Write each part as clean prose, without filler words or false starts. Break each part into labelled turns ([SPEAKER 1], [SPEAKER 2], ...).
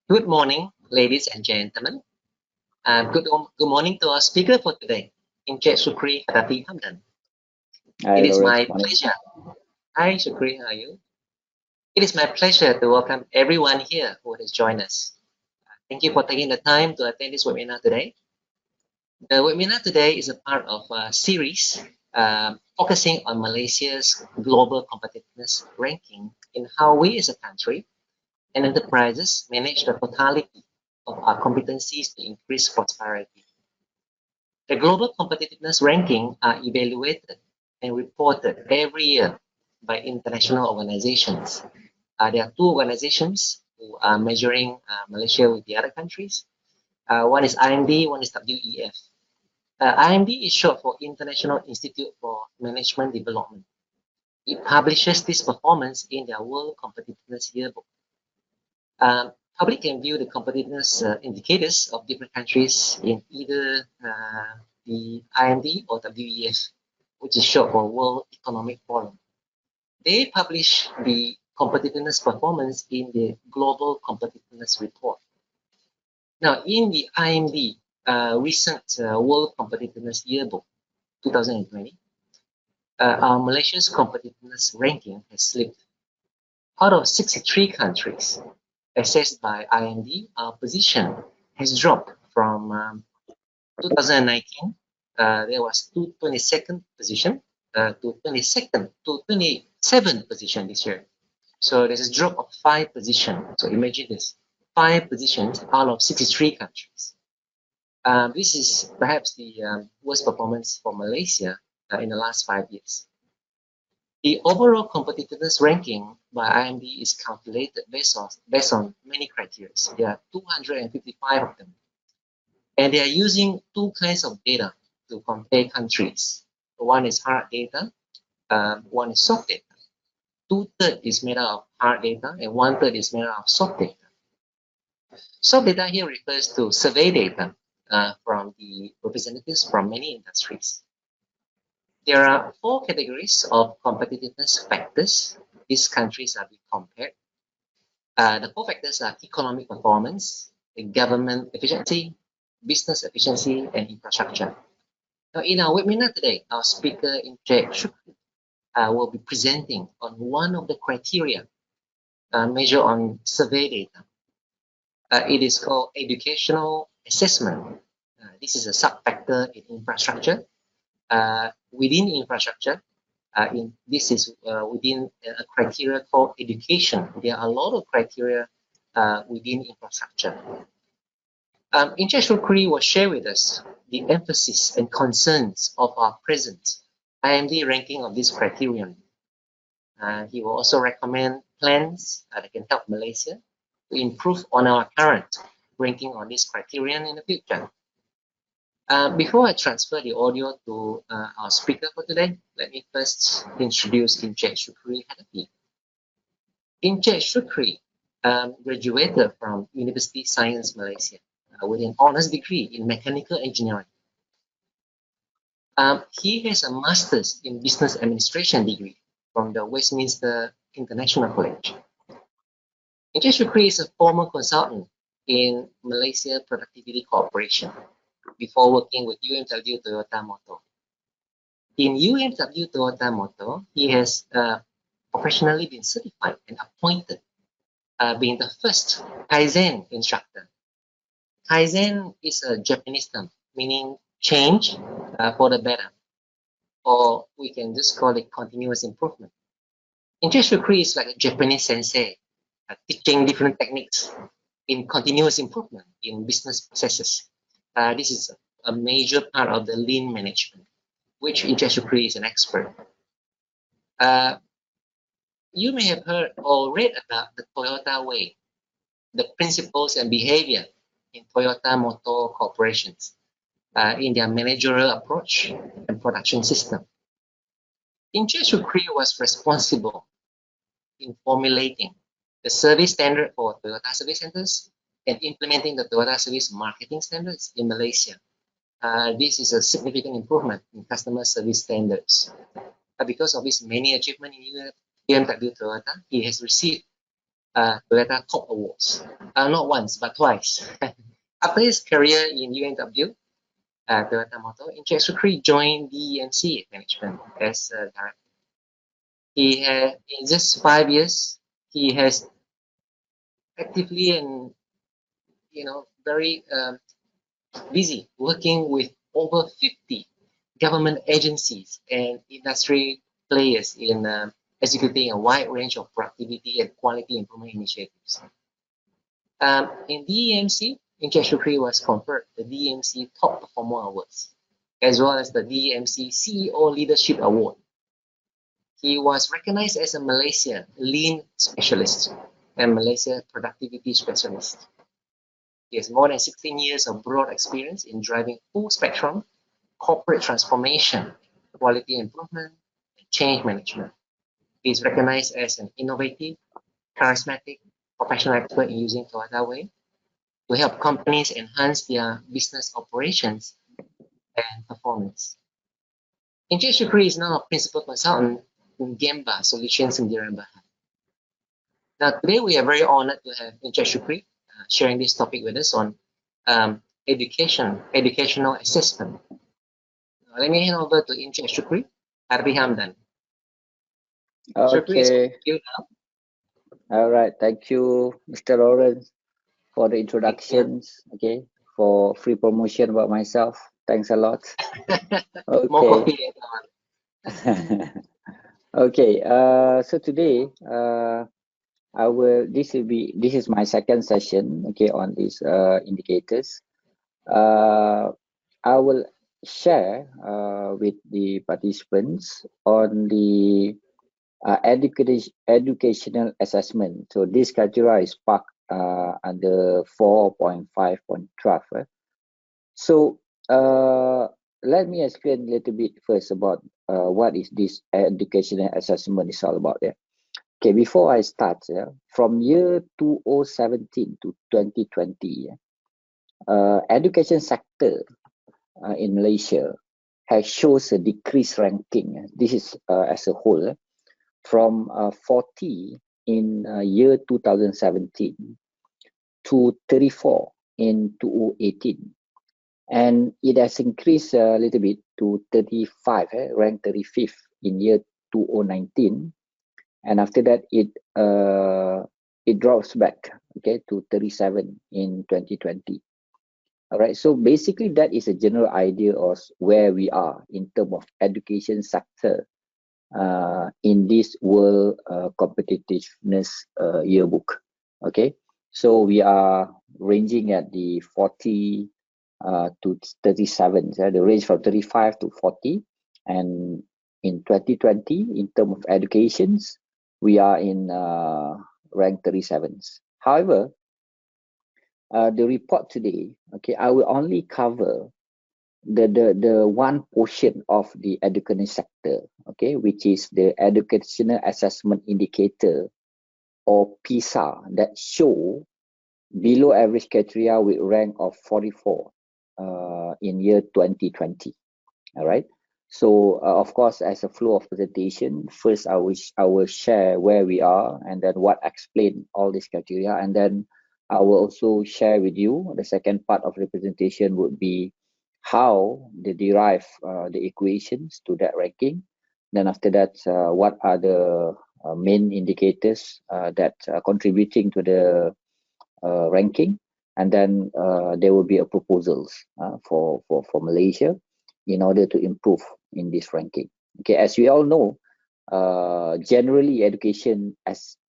[SPEAKER 1] Good morning, ladies and gentlemen. Good morning to our speaker for today, Syukri, Hadafi, Hamdan.
[SPEAKER 2] Hi,
[SPEAKER 1] It is
[SPEAKER 2] Lawrence.
[SPEAKER 1] my
[SPEAKER 2] Morning.
[SPEAKER 1] pleasure. Hi, Syukri, how are you? It is my pleasure to welcome everyone here who has joined us. Thank you for taking the time to attend this webinar today. The webinar today is a part of a series focusing on Malaysia's global competitiveness ranking in how we as a country and enterprises manage the totality of our competencies to increase prosperity. The global competitiveness ranking are evaluated and reported every year by international organizations. There are two organizations who are measuring Malaysia with the other countries. One is IMD, one is WEF. IMD is short for International Institute for Management Development. It publishes this performance in their World Competitiveness Yearbook. Public can view the competitiveness indicators of different countries in either the IMD or WEF, which is short for World Economic Forum. They publish the competitiveness performance in the Global Competitiveness Report. Now, in the IMD recent World Competitiveness Yearbook 2020, our Malaysia's competitiveness ranking has slipped. Out of 63 countries assessed by IMD, our position has dropped from 2019. There was 22nd position to 27th position this year. So there's a drop of 5 positions. So imagine this, 5 positions out of 63 countries. This is perhaps the worst performance for Malaysia in the last 5 years. The overall competitiveness ranking by IMD is calculated based on many criteria. There are 255 of them. And they are using two kinds of data to compare countries. One is hard data, one is soft data. 2/3 is made out of hard data and 1/3 is made out of soft data. Soft data here refers to survey data from the representatives from many industries. There are 4 categories of competitiveness factors these countries are being compared. The 4 factors are economic performance, government efficiency, business efficiency, and infrastructure. Now, in our webinar today, our speaker in Syukri will be presenting on one of the criteria measured on survey data. It is called educational assessment. This is a sub-factor in infrastructure. Within infrastructure, this is within a criteria called education. There are a lot of criteria within infrastructure. Syukri will share with us the emphasis and concerns of our present IMD ranking of this criterion. He will also recommend plans that can help Malaysia to improve on our current ranking on this criterion in the future. Before I transfer the audio to our speaker for today, let me first introduce Syukri Hadafi. Syukri graduated from University Science Malaysia with an honors degree in mechanical engineering. He has a master's in business administration degree from the Westminster International College. Syukri is a former consultant in Malaysia Productivity Corporation before working with UMW Toyota Motor. In UMW Toyota Motor, he has professionally been certified and appointed, being the first Kaizen instructor. Kaizen is a Japanese term meaning change for the better, or we can just call it continuous improvement. Syukri is like a Japanese sensei teaching different techniques in continuous improvement in business processes. This is a major part of the lean management, which Syukri is an expert. You may have heard or read about the Toyota Way, the principles and behavior in Toyota Motor corporations in their managerial approach and production system. Syukri was responsible in formulating the service standard for Toyota service centers and implementing the Toyota service marketing standards in Malaysia. This is a significant improvement in customer service standards. Because of his many achievements in BMW Toyota, he has received Toyota Top Awards. Not once, but twice. After his career in UNW, Toyota Motor, Syukri joined DEMC management as a director. He had, in just 5 years, he has actively and very busy working with over 50 government agencies and industry players in executing a wide range of productivity and quality improvement initiatives. In DEMC, Syukri was conferred the DEMC Top Performer Awards, as well as the DEMC CEO Leadership Award. He was recognized as a Malaysian Lean Specialist and Malaysia Productivity Specialist. He has more than 16 years of broad experience in driving full spectrum corporate transformation, quality improvement, and change management. He is recognized as an innovative, charismatic, professional expert in using Toyota Way to help companies enhance their business operations and performance. Syukri is now a principal consultant in Gemba Solutions in Dirabah. Now, today we are very honored to have Syukri sharing this topic with us on educational assessment. Let me hand over to Syukri, Hadafi Hamdan.
[SPEAKER 2] Okay. All right. Thank you, Mr. Lawrence, for the introductions. Okay. For free promotion about myself. Thanks a lot. Okay. Okay. So today, this is my second session. Okay, on these indicators. I will share with the participants on the educational assessment. So this criteria is parked under 4.5.12. So let me explain a little bit first about what is this educational assessment is all about. Okay, before I start, from year 2017 to 2020, education sector in Malaysia shows a decreased ranking. This is as a whole. From 40 in year 2017 to 34 in 2018, and it has increased a little bit to 35, ranked 35th in year 2019, and after that it drops back, okay, to 37 in 2020. All right, so basically that is a general idea of where we are in terms of education sector in this World Competitiveness Yearbook. Okay, so we are ranging at the 40 to 37, the range from 35 to 40, and in 2020, in terms of educations, we are in rank 37s. However, the report today, okay, I will only cover the one portion of the education sector, okay, which is the educational assessment indicator, or PISA, that show below average criteria with rank of 44 in year 2020. All right, so of course, as a flow of presentation, first I will share where we are, and then what explain all these criteria, and then I will also share with you the second part of the presentation would be how they derive the equations to that ranking. Then after that, what are the main indicators that are contributing to the ranking, and then there will be a proposals for Malaysia in order to improve in this ranking. Okay, as we all know, generally education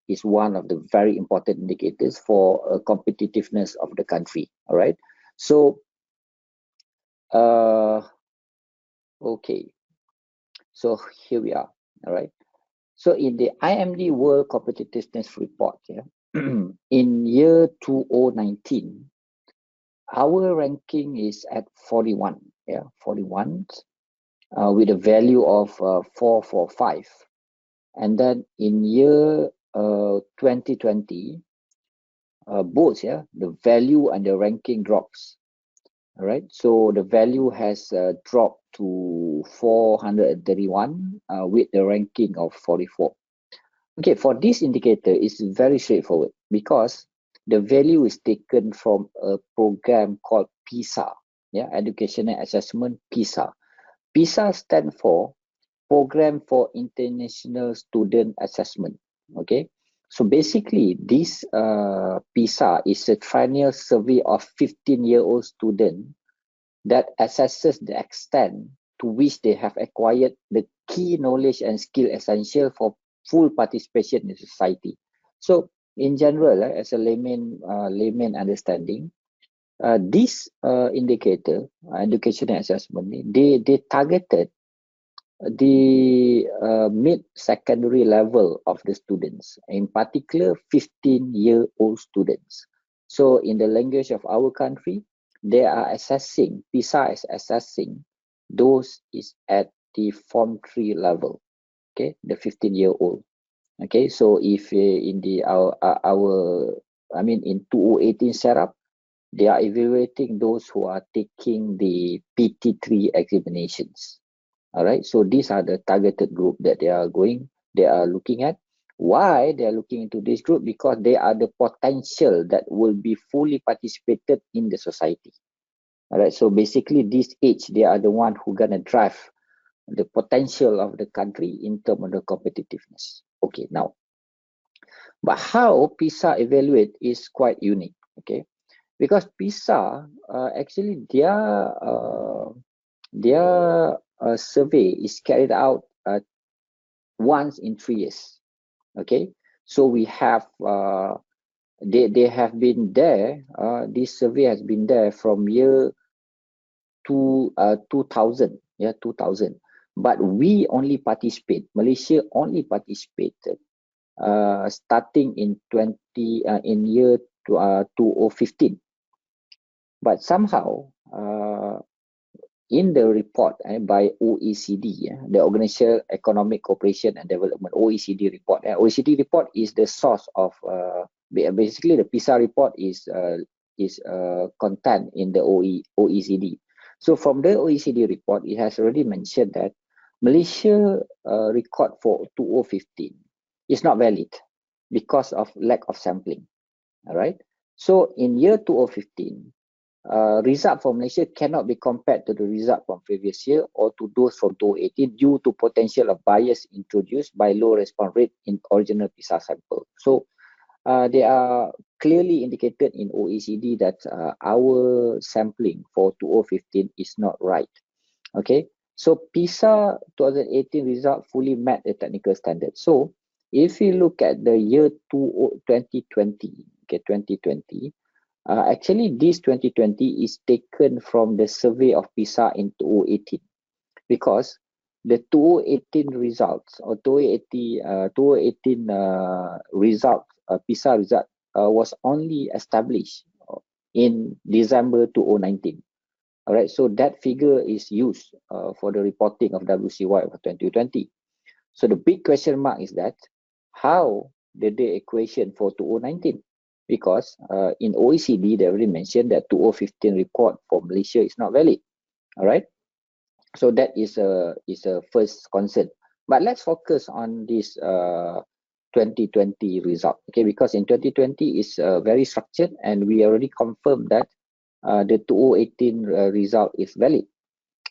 [SPEAKER 2] is one of the very important indicators for competitiveness of the country. All right, so okay, so here we are. All right, so in the IMD World Competitiveness Report, in year 2019, our ranking is at 41, 41, with a value of 445, and then in year 2020, both the value and the ranking drops. All right, so the value has dropped to 431 with the ranking of 44. Okay, for this indicator, it's very straightforward because the value is taken from a program called PISA, yeah, Educational Assessment PISA. PISA stands for Program for International Student Assessment. Okay, so basically, this PISA is a triennial survey of 15-year-old students that assesses the extent to which they have acquired the key knowledge and skill essential for full participation in society. So, in general, as a layman understanding, this indicator, educational assessment, they targeted the mid-secondary level of the students, in particular 15-year-old students. So in the language of our country, they are assessing, PISA is assessing those is at the Form 3 level, okay, the 15-year-old. Okay, so if in the I mean in 2018 setup, they are evaluating those who are taking the PT3 examinations. All right, so these are the targeted group that they are looking at. Why they are looking into this group? Because they are the potential that will be fully participated in the society. All right, so basically this age, they are the one who gonna drive the potential of the country in terms of the competitiveness. Okay, now, but how PISA evaluate is quite unique. Okay, because PISA actually their survey is carried out once in 3 years. Okay, so we have they have been there. This survey has been there from year 2000, yeah, 2000. But we only participate. Malaysia only participated starting in in year 2015. But somehow in the report by OECD, the Organization Economic Cooperation and Development, OECD report. OECD report is the source of basically the PISA report is content in the OECD. So from the OECD report, it has already mentioned that Malaysia record for 2015 is not valid because of lack of sampling. All right. So in year 2015, result from Malaysia cannot be compared to the result from previous year or to those from 2018 due to potential of bias introduced by low response rate in original PISA sample. So they are clearly indicated in OECD that our sampling for 2015 is not right. Okay, so PISA 2018 result fully met the technical standard. So if you look at the year 2020, okay, 2020, actually, this 2020 is taken from the survey of PISA in 2018 because the 2018 results or 2018 results, PISA result was only established in December 2019. All right, so that figure is used for the reporting of WCY for 2020. So the big question mark is that how did they equation for 2019? Because in OECD, they already mentioned that 2015 report for Malaysia is not valid. All right. So that is a first concern. But let's focus on this 2020 result. Okay, because in 2020 is very structured, and we already confirmed that the 2018 result is valid.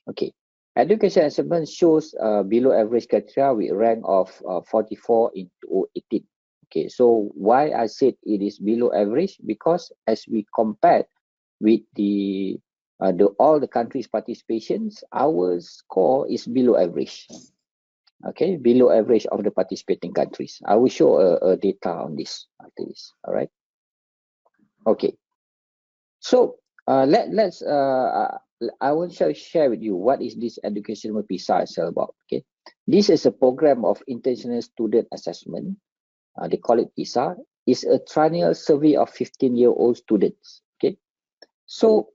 [SPEAKER 2] Okay. Education assessment shows below average criteria with rank of 44 in 2018. Okay, so why I said it is below average? Because as we compare with the all the countries' participations, our score is below average. Okay, below average of the participating countries. I will show a data on this after this. All right. Okay. So let's I will share with you what is this educational PISA is all about. Okay, this is a program of international student assessment. They call it PISA. It's a triennial survey of 15-year-old students. Okay, so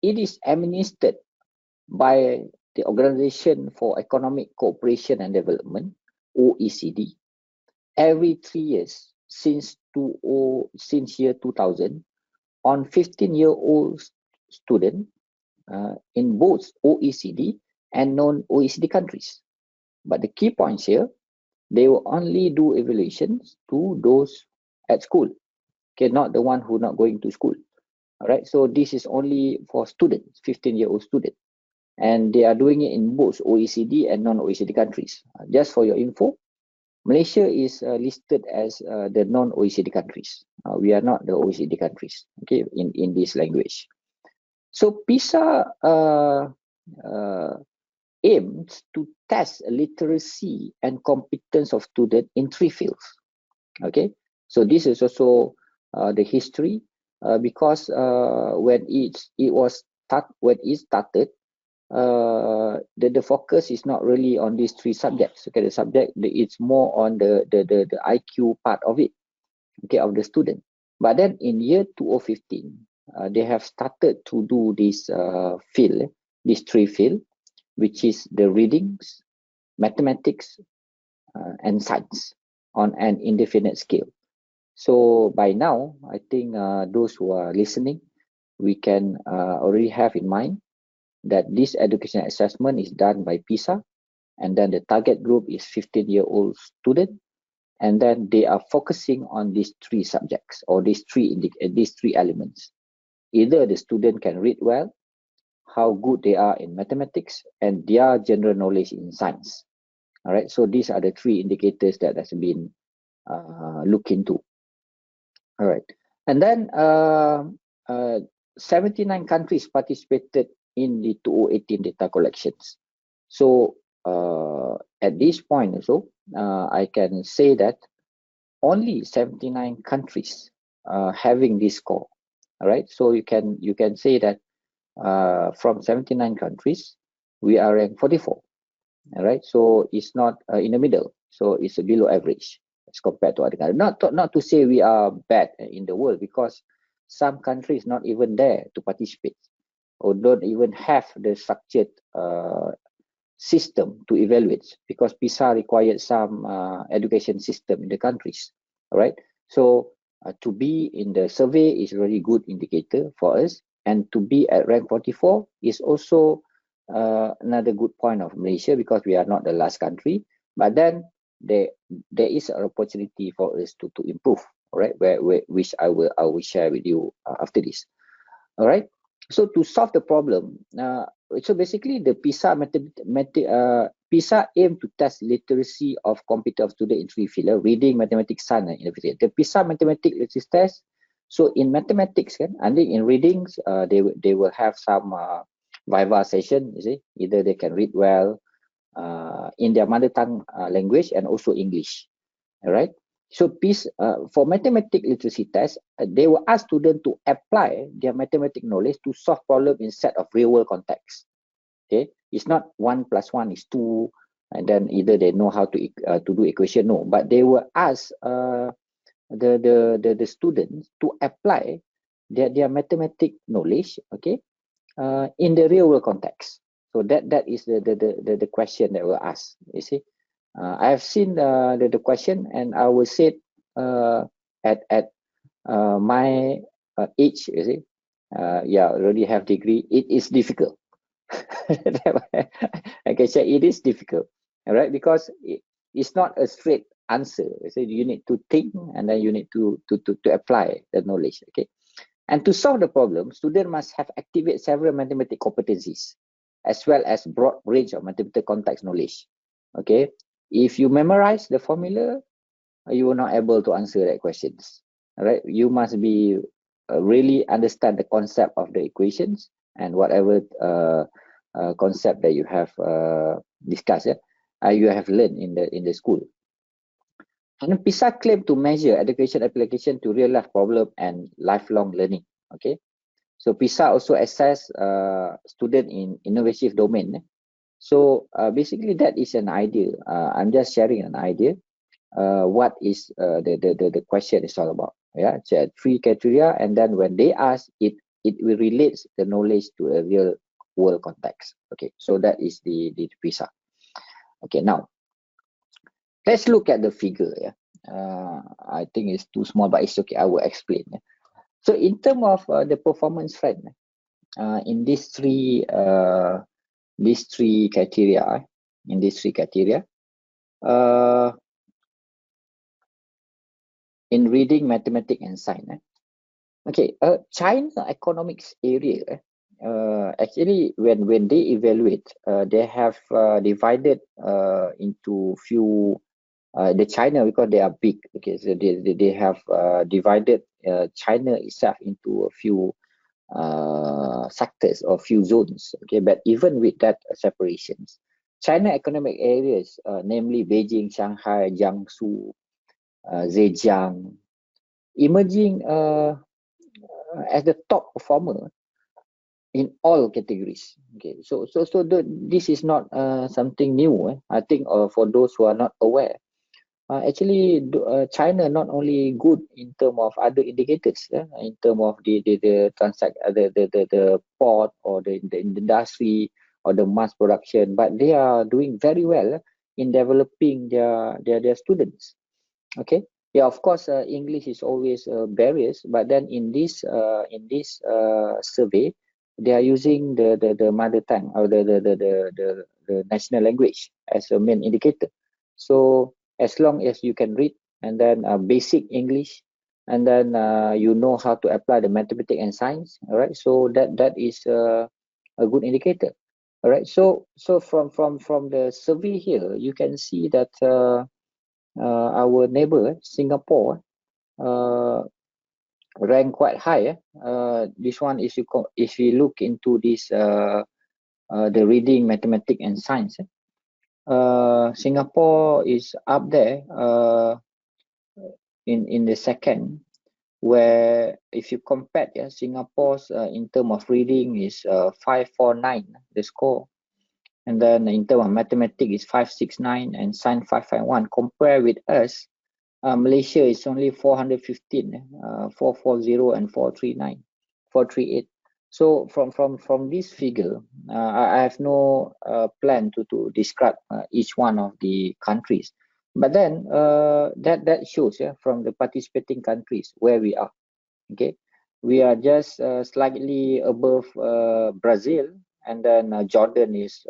[SPEAKER 2] it is administered by the Organization for Economic Cooperation and Development (OECD) every 3 years since year 2000 on 15-year-old student in both OECD and non-OECD countries. But the key points here, they will only do evaluations to those at school, okay, not the one who not going to school. All right, so this is only for students, 15-year-old students, and they are doing it in both OECD and non-OECD countries. Just for your info, Malaysia is listed as the non-OECD countries. We are not the OECD countries, okay, in this language. So PISA aims to test literacy and competence of students in 3 fields. Okay, so this is also the history, because when it started, the focus is not really on these 3 subjects. Okay, the subject, it's more on the IQ part of it, okay, of the student. But then in year 2015, they have started to do this field, this 3 field, which is the readings, mathematics, and science on an indefinite scale. So by now, I think those who are listening, we can already have in mind that this education assessment is done by PISA, and then the target group is 15-year-old student, and then they are focusing on these 3 subjects, or these three elements. Either the student can read well, how good they are in mathematics, and their general knowledge in science. All right, so these are the 3 indicators that has been looked into. All right, and then 79 countries participated in the 2018 data collections. So at this point also, I can say that only 79 countries having this score. All right, so you can say that from 79 countries, we are ranked 44. All right, so it's not in the middle, so it's below average as compared to other countries. Not to say we are bad in the world, because some countries not even there to participate, or don't even have the structured system to evaluate, because PISA required some education system in the countries. All right, so to be in the survey is a very good indicator for us, and to be at rank 44 is also another good point of Malaysia, because we are not the last country, but then there is an opportunity for us to improve. All right, which I will share with you after this. All right, so to solve the problem, so basically the PISA aim to test literacy of competent student in 3 fields: reading, mathematics, science, and everything. The PISA mathematics literacy test. So in mathematics, I think in readings, they will have some viva session. You see, either they can read well in their mother tongue language, and also English. All right. So for mathematics literacy test, they will ask students to apply their mathematics knowledge to solve problems in set of real world context. Okay, it's not 1 + 1 = 2, and then either they know how to do equation. No, but they will ask the students to apply their mathematics knowledge, okay, in the real world context. So that is the question that we'll ask. You see, I have seen the question, and I will say at my age, you see, yeah, already have degree. It is difficult. I can say it is difficult, all right, because it's not a straight answer. So you need to think, and then you need to apply the knowledge. Okay, and to solve the problem, student must have activate several mathematical competencies, as well as broad range of mathematical context knowledge. Okay, if you memorize the formula, you will not able to answer that questions. All right, you must be really understand the concept of the equations and whatever concept that you have discussed, you have learned in the school. And PISA claim to measure education application to real life problem and lifelong learning. Okay, so PISA also assess student in innovative domain. So basically that is an idea. I'm just sharing an idea. What is the question is all about. Yeah, so 3 criteria, and then when they ask it will relate the knowledge to a real world context. Okay, so that is the PISA. Okay, now let's look at the figure. Yeah, I think it's too small, but it's okay. I will explain. Yeah? So in terms of the performance trend, in these three criteria, in reading, mathematics, and science. Okay, China economics area, actually, when they evaluate, they have divided into few. The China, because they are big. Okay, so they have divided China itself into a few sectors or few zones. Okay, but even with that separations, China economic areas, namely Beijing, Shanghai, Jiangsu, Zhejiang, emerging as the top performer in all categories. Okay, so this is not something new. I think for those who are not aware, actually China not only good in terms of other indicators, in terms of the transact the port or the industry or the mass production, but they are doing very well in developing their students. Okay, yeah, of course, English is always barriers, but then in this survey, they are using the mother tongue or the national language as a main indicator. So as long as you can read and then basic English, and then you know how to apply the mathematics and science, all right, so that is a good indicator. All right, so from the survey here, you can see that our neighbor Singapore rank quite high. This one is if you look into this the reading, mathematics, and science. Singapore is up there in the second, where if you compare, Singapore's in terms of reading is 549 the score, and then in terms of mathematics is 569 and science 551. Compare with us, Malaysia is only 415, 440 and 439, 438. So from this figure, I have no plan to describe each one of the countries, but then that shows from the participating countries where we are. Okay, we are just slightly above Brazil, and then Jordan is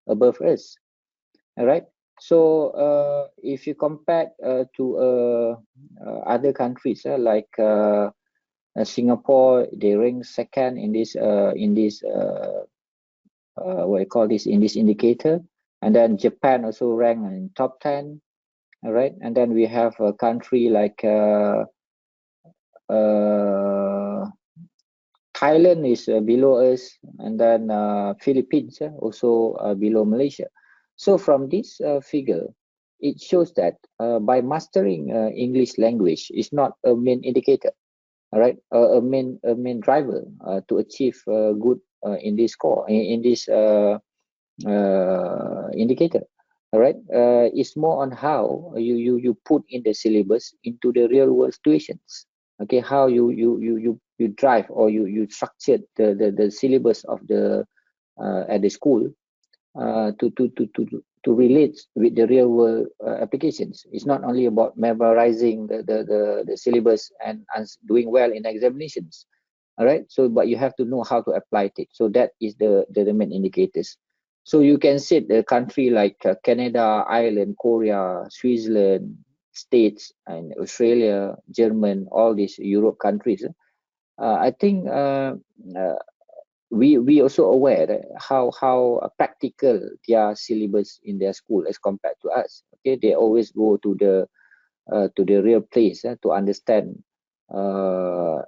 [SPEAKER 2] above us. All right. So if you compare to other countries like Singapore, they rank second in this what you call this, in this indicator, and then Japan also rank in top 10. All right, and then we have a country like Thailand is below us, and then Philippines also below Malaysia. So from this figure, it shows that by mastering English language is not a main indicator, all right, a main driver to achieve good in this score, in this indicator. All right, it's more on how you put in the syllabus into the real world situations. Okay, how you drive or you structured the syllabus of the at the school to relate with the real world applications. It's not only about memorizing the syllabus and doing well in examinations. All right, so but you have to know how to apply it. So that is the main indicators. So you can see the country like Canada, Ireland, Korea, Switzerland, States, and Australia, German, all these Europe countries. I think we also aware that how practical their syllabus in their school as compared to us. Okay, they always go to the real place to understand the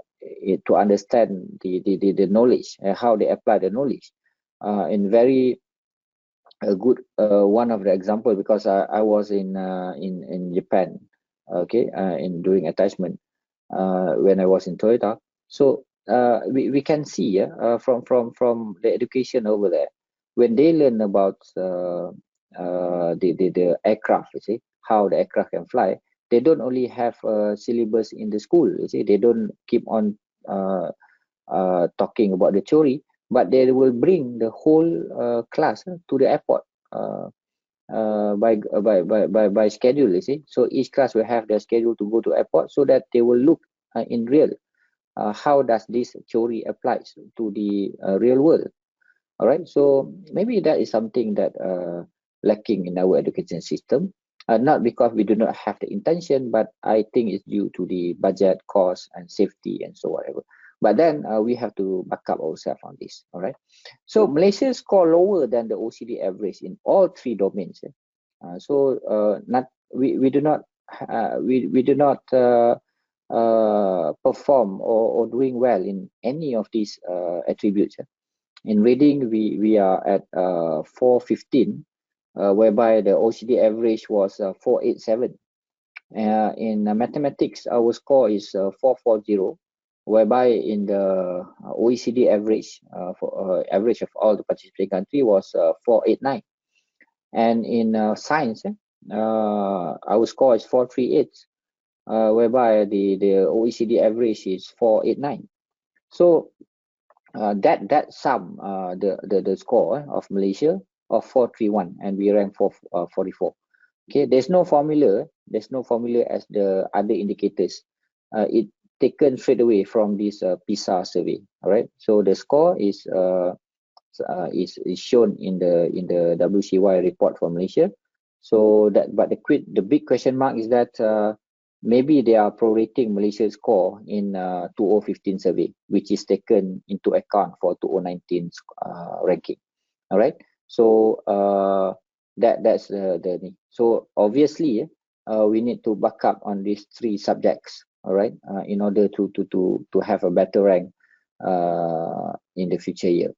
[SPEAKER 2] knowledge, how they apply the knowledge. In very good one of the example, because I was in Japan, okay, in doing attachment when I was in Toyota. So we can see from the education over there, when they learn about the aircraft, you see, how the aircraft can fly, they don't only have a syllabus in the school, you see, they don't keep on talking about the theory, but they will bring the whole class to the airport by schedule, you see. So each class will have their schedule to go to airport, so that they will look in real how does this theory applies to the real world. All right, so maybe that is something that lacking in our education system. Not because we do not have the intention, but I think it's due to the budget, cost, and safety, and so whatever. But then we have to back up ourselves on this. All right. So Malaysia score lower than the OECD average in all three domains. Not we do not we do not perform or doing well in any of these attributes. In reading, we are at 415, whereby the OECD average was 487. In mathematics, our score is 440, whereby in the OECD average for average of all the participating country was 489. And in science, our score is 438, whereby the OECD average is 489. So that sum the score of Malaysia of 431, and we rank 44. Okay, there's no formula as the other indicators. It taken straight away from this PISA survey. All right, so the score is shown in the WCY report for Malaysia. So that, but the big question mark is that maybe they are prorating Malaysia's score in 2015 survey, which is taken into account for 2019 ranking. All right, so that's the so obviously we need to back up on these three subjects. All right, in order to have a better rank in the future year.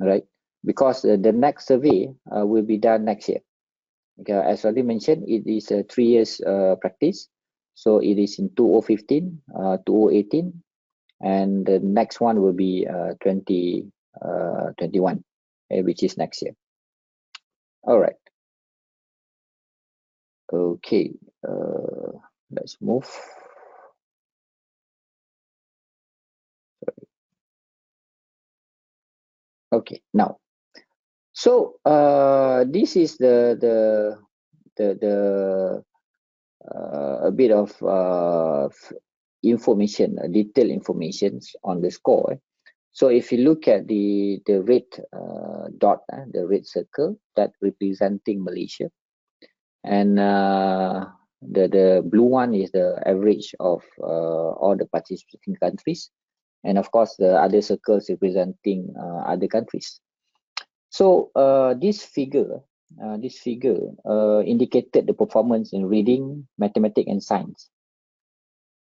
[SPEAKER 2] All right, because the next survey will be done next year. Okay, as already mentioned, it is a 3 years practice. So it is in 2015, 2018, and the next one will be 2021, which is next year. All right. Okay, let's move. Sorry. Okay, now, so this is the a bit of information, detailed information on the score. So if you look at the red dot, the red circle that representing Malaysia, and the blue one is the average of all the participating countries, and of course the other circles representing other countries. So this figure indicated the performance in reading, mathematics, and science.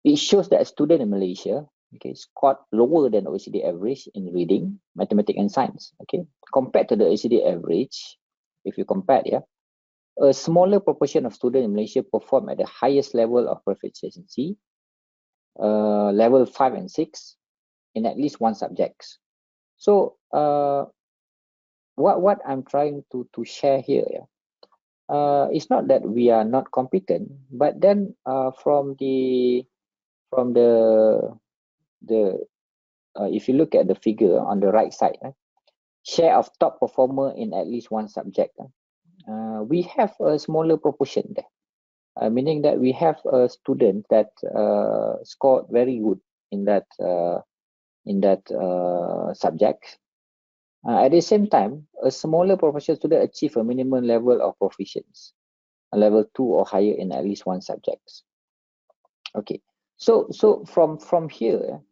[SPEAKER 2] It shows that a student in Malaysia, okay, scored lower than OECD average in reading, mathematics, and science. Okay, compared to the OECD average, if you compare, a smaller proportion of students in Malaysia perform at the highest level of proficiency, level 5 and 6, in at least one subject. So what I'm trying to share here, it's not that we are not competent, but then from the if you look at the figure on the right side, share of top performer in at least one subject, we have a smaller proportion there, meaning that we have a student that scored very good in that subject. At the same time, a smaller proportion of students achieve a minimum level of proficiency, a level 2 or higher in at least one subject. Okay, so from here,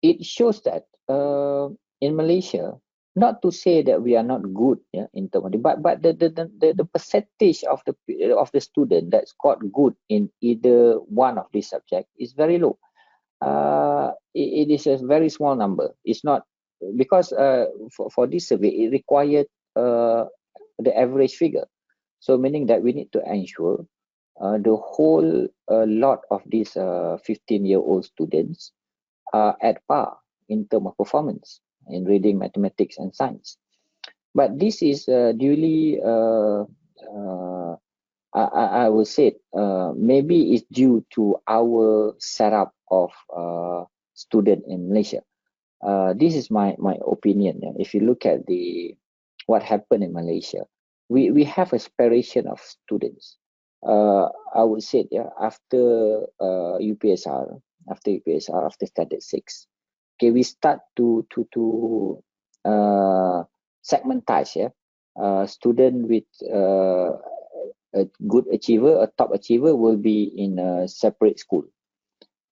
[SPEAKER 2] it shows that in Malaysia, not to say that we are not good, in terms of but the percentage of the student that scored good in either one of these subjects is very low. It is a very small number. It's not because for this survey it required the average figure. So meaning that we need to ensure the whole lot of these 15-year-old students are at par in terms of performance in reading, mathematics, and science. But this is duly, I would say, maybe it's due to our setup of student in Malaysia. This is my opinion. If you look at what happened in Malaysia, we have a separation of students. I would say, after UPSR, after standard 6, okay, we start to segmentize, student with a good achiever, a top achiever, will be in a separate school.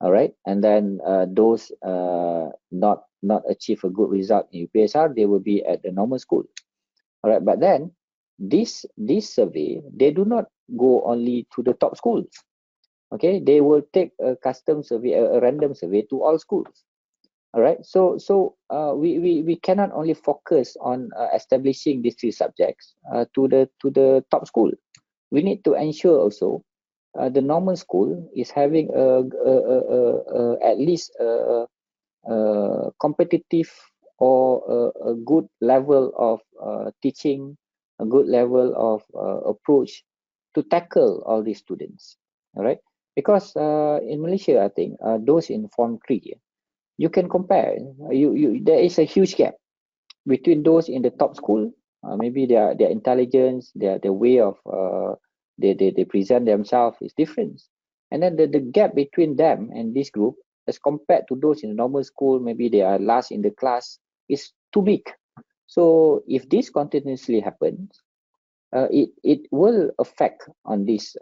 [SPEAKER 2] All right, and then those not achieve a good result in UPSR, they will be at the normal school. All right, but then this survey, they do not go only to the top schools. Okay, they will take a custom survey, a random survey to all schools. All right, so we cannot only focus on establishing these three subjects to the top school. We need to ensure also the normal school is having at least a competitive or a good level of teaching, a good level of approach to tackle all these students. All right, because in Malaysia, I think those in Form 3, you can compare. There is a huge gap between those in the top school. Maybe their intelligence, their way of they present themselves is different, and then the gap between them and this group as compared to those in the normal school, maybe they are last in the class, is too big. So if this continuously happens, it will affect on this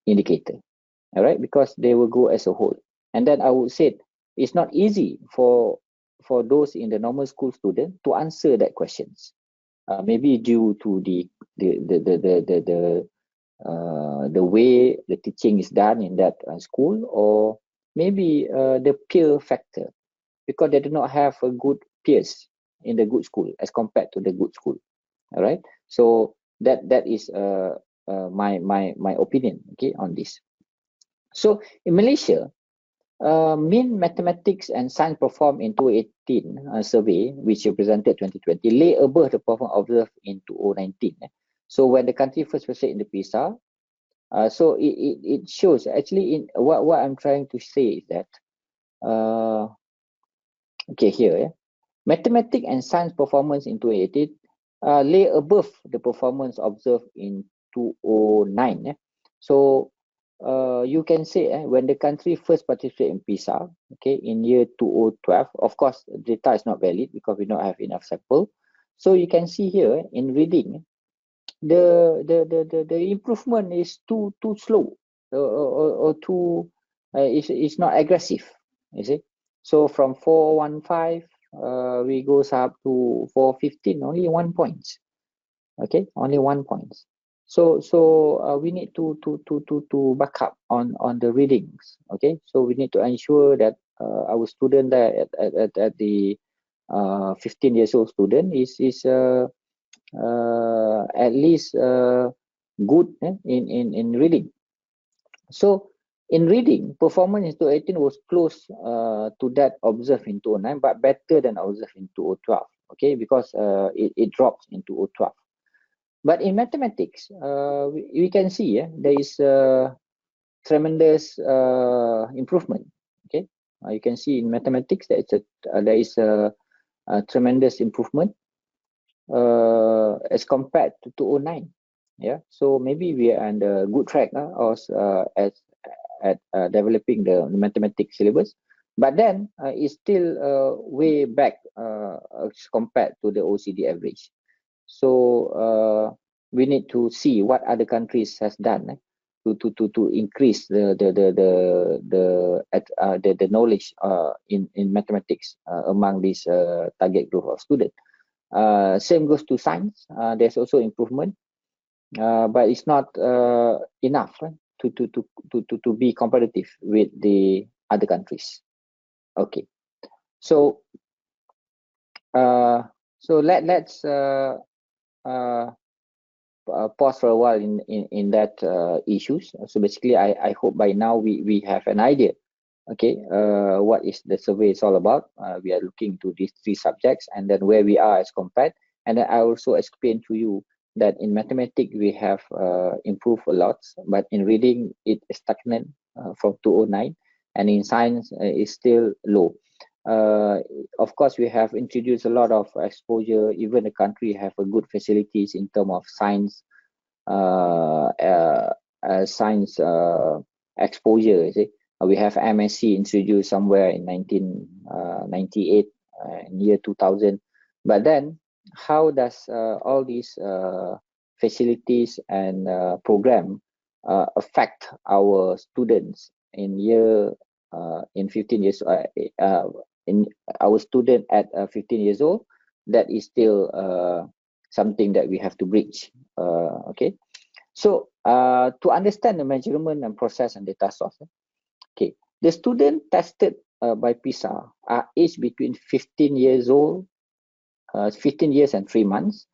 [SPEAKER 2] indicator. All right, because they will go as a whole. And then I would say it's not easy for those in the normal school student to answer that questions. Maybe due to the way the teaching is done in that school, or maybe the peer factor, because they do not have a good peers in the good school as compared to the good school. All right, so that is my opinion, okay, on this. So in Malaysia, mean mathematics and science performed in 2018 survey, which represented 2020, lay above the performance observed in 2019. So when the country first proceeded in the PISA, so it shows actually in what I'm trying to say is that okay, here, mathematics and science performance in 2018 lay above the performance observed in 2009. So you can say when the country first participated in PISA, okay, in year 2012, of course, data is not valid because we don't have enough sample. So you can see here in reading, the improvement is too slow, or too is not aggressive. You see, so from 415, we goes up to 415, only 1 point. Okay, only 1 point. So we need to back up on the readings. Okay, so we need to ensure that our student there at the 15 years old student is at least good in reading. So in reading, performance in 2018 was close to that observed in 2009, but better than observed in 2012. Okay, because it drops in 2012. But in mathematics, we can see there is tremendous improvement. Okay, you can see in mathematics that there is a tremendous improvement as compared to 2009. Yeah, so maybe we are on the good track at developing the mathematics syllabus, but then it's still way back as compared to the OECD average. So we need to see what other countries has done to increase the knowledge in mathematics among this target group of students. Same goes to science. There's also improvement, but it's not enough to be competitive with the other countries. Okay, so let's pause for a while in that issues. So basically, I hope by now we have an idea. Okay, what is the survey is all about. We are looking to these three subjects and then where we are as compared. And then I also explain to you that in mathematics we have improved a lot, but in reading it is stagnant from 2009, and in science is still low. Of course, we have introduced a lot of exposure. Even the country have a good facilities in terms of science, science exposure. You see, we have MSc introduced somewhere in 1998, in year 2000. But then how does all these facilities and program affect our students in in 15 years in our student at 15 years old. That is still something that we have to bridge. Okay, so to understand the measurement and process and data source, okay, the student tested by PISA are aged between 15 years old, 15 years and 3 months,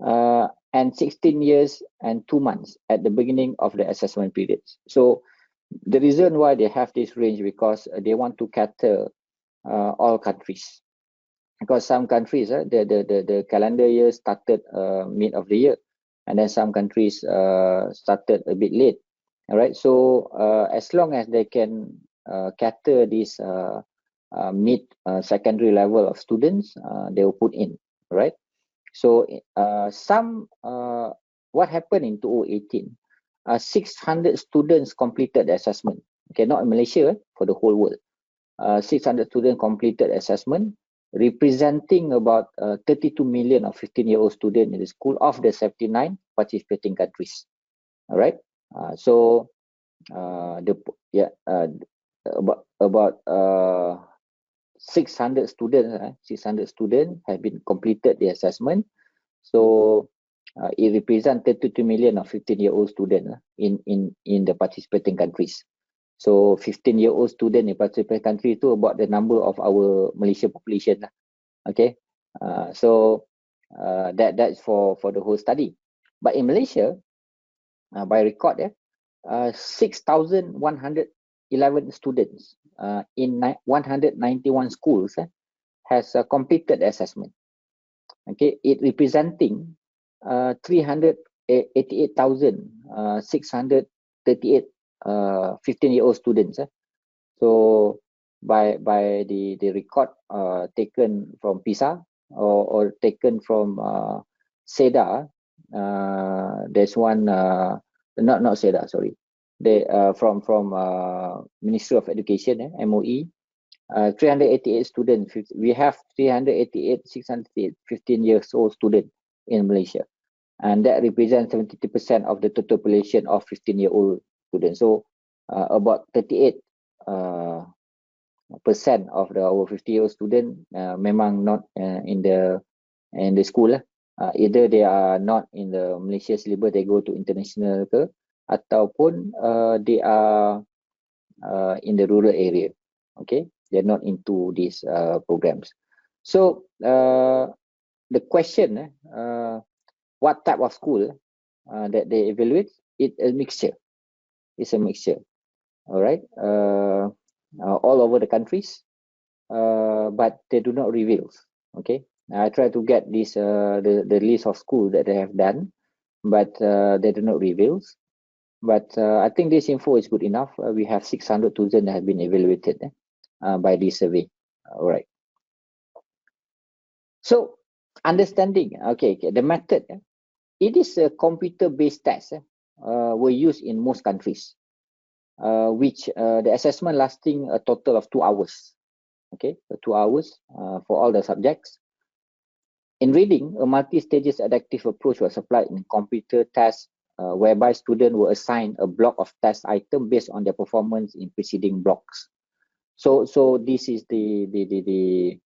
[SPEAKER 2] and 16 years and 2 months at the beginning of the assessment periods. So the reason why they have this range, because they want to cater all countries. Because some countries, the calendar year started mid of the year, and then some countries started a bit late. All right, so as long as they can cater this mid secondary level of students, they will put in, right? So what happened in 2018? 600 students completed the assessment. Okay, not in Malaysia, for the whole world. 600 students completed assessment, representing about 32 million of 15-year-old students in the school of the 79 participating countries. All right. So about 600 students have been completed the assessment. So it represents 32 million of 15-year-old students in the participating countries. So 15-year-old student in participating country itu about the number of our Malaysia population lah. Okay, so that's for the whole study. But in Malaysia, by record, 6,111 students in 191 schools has completed the assessment. Okay, it representing 388,638 15-year-old students. So by the record taken from PISA or taken from SEDA, there's one not SEDA, sorry, they from Ministry of Education, MOE. 388 students. We have 388 608 15 years old students in Malaysia, and that represents 72% of the total population of 15-year-old students. So about 38% of our 50-year-old student memang not in the school. Either they are not in the Malaysia syllabus, they go to international ke, ataupun they are in the rural area. Okay, they're not into these programs. So the question, what type of school that they evaluate, it's a mixture. It's a mixture. All right, all over the countries, but they do not reveal. Okay, I try to get this the list of schools that they have done, but they do not reveal. But I think this info is good enough. We have 600,000 that have been evaluated by this survey. All right. So understanding, okay, the method, it is a computer-based test were used in most countries, which the assessment lasting a total of 2 hours. Okay, 2 hours for all the subjects. In reading, a multi-stages adaptive approach was applied in computer tests, whereby students were assigned a block of test item based on their performance in preceding blocks. So this is the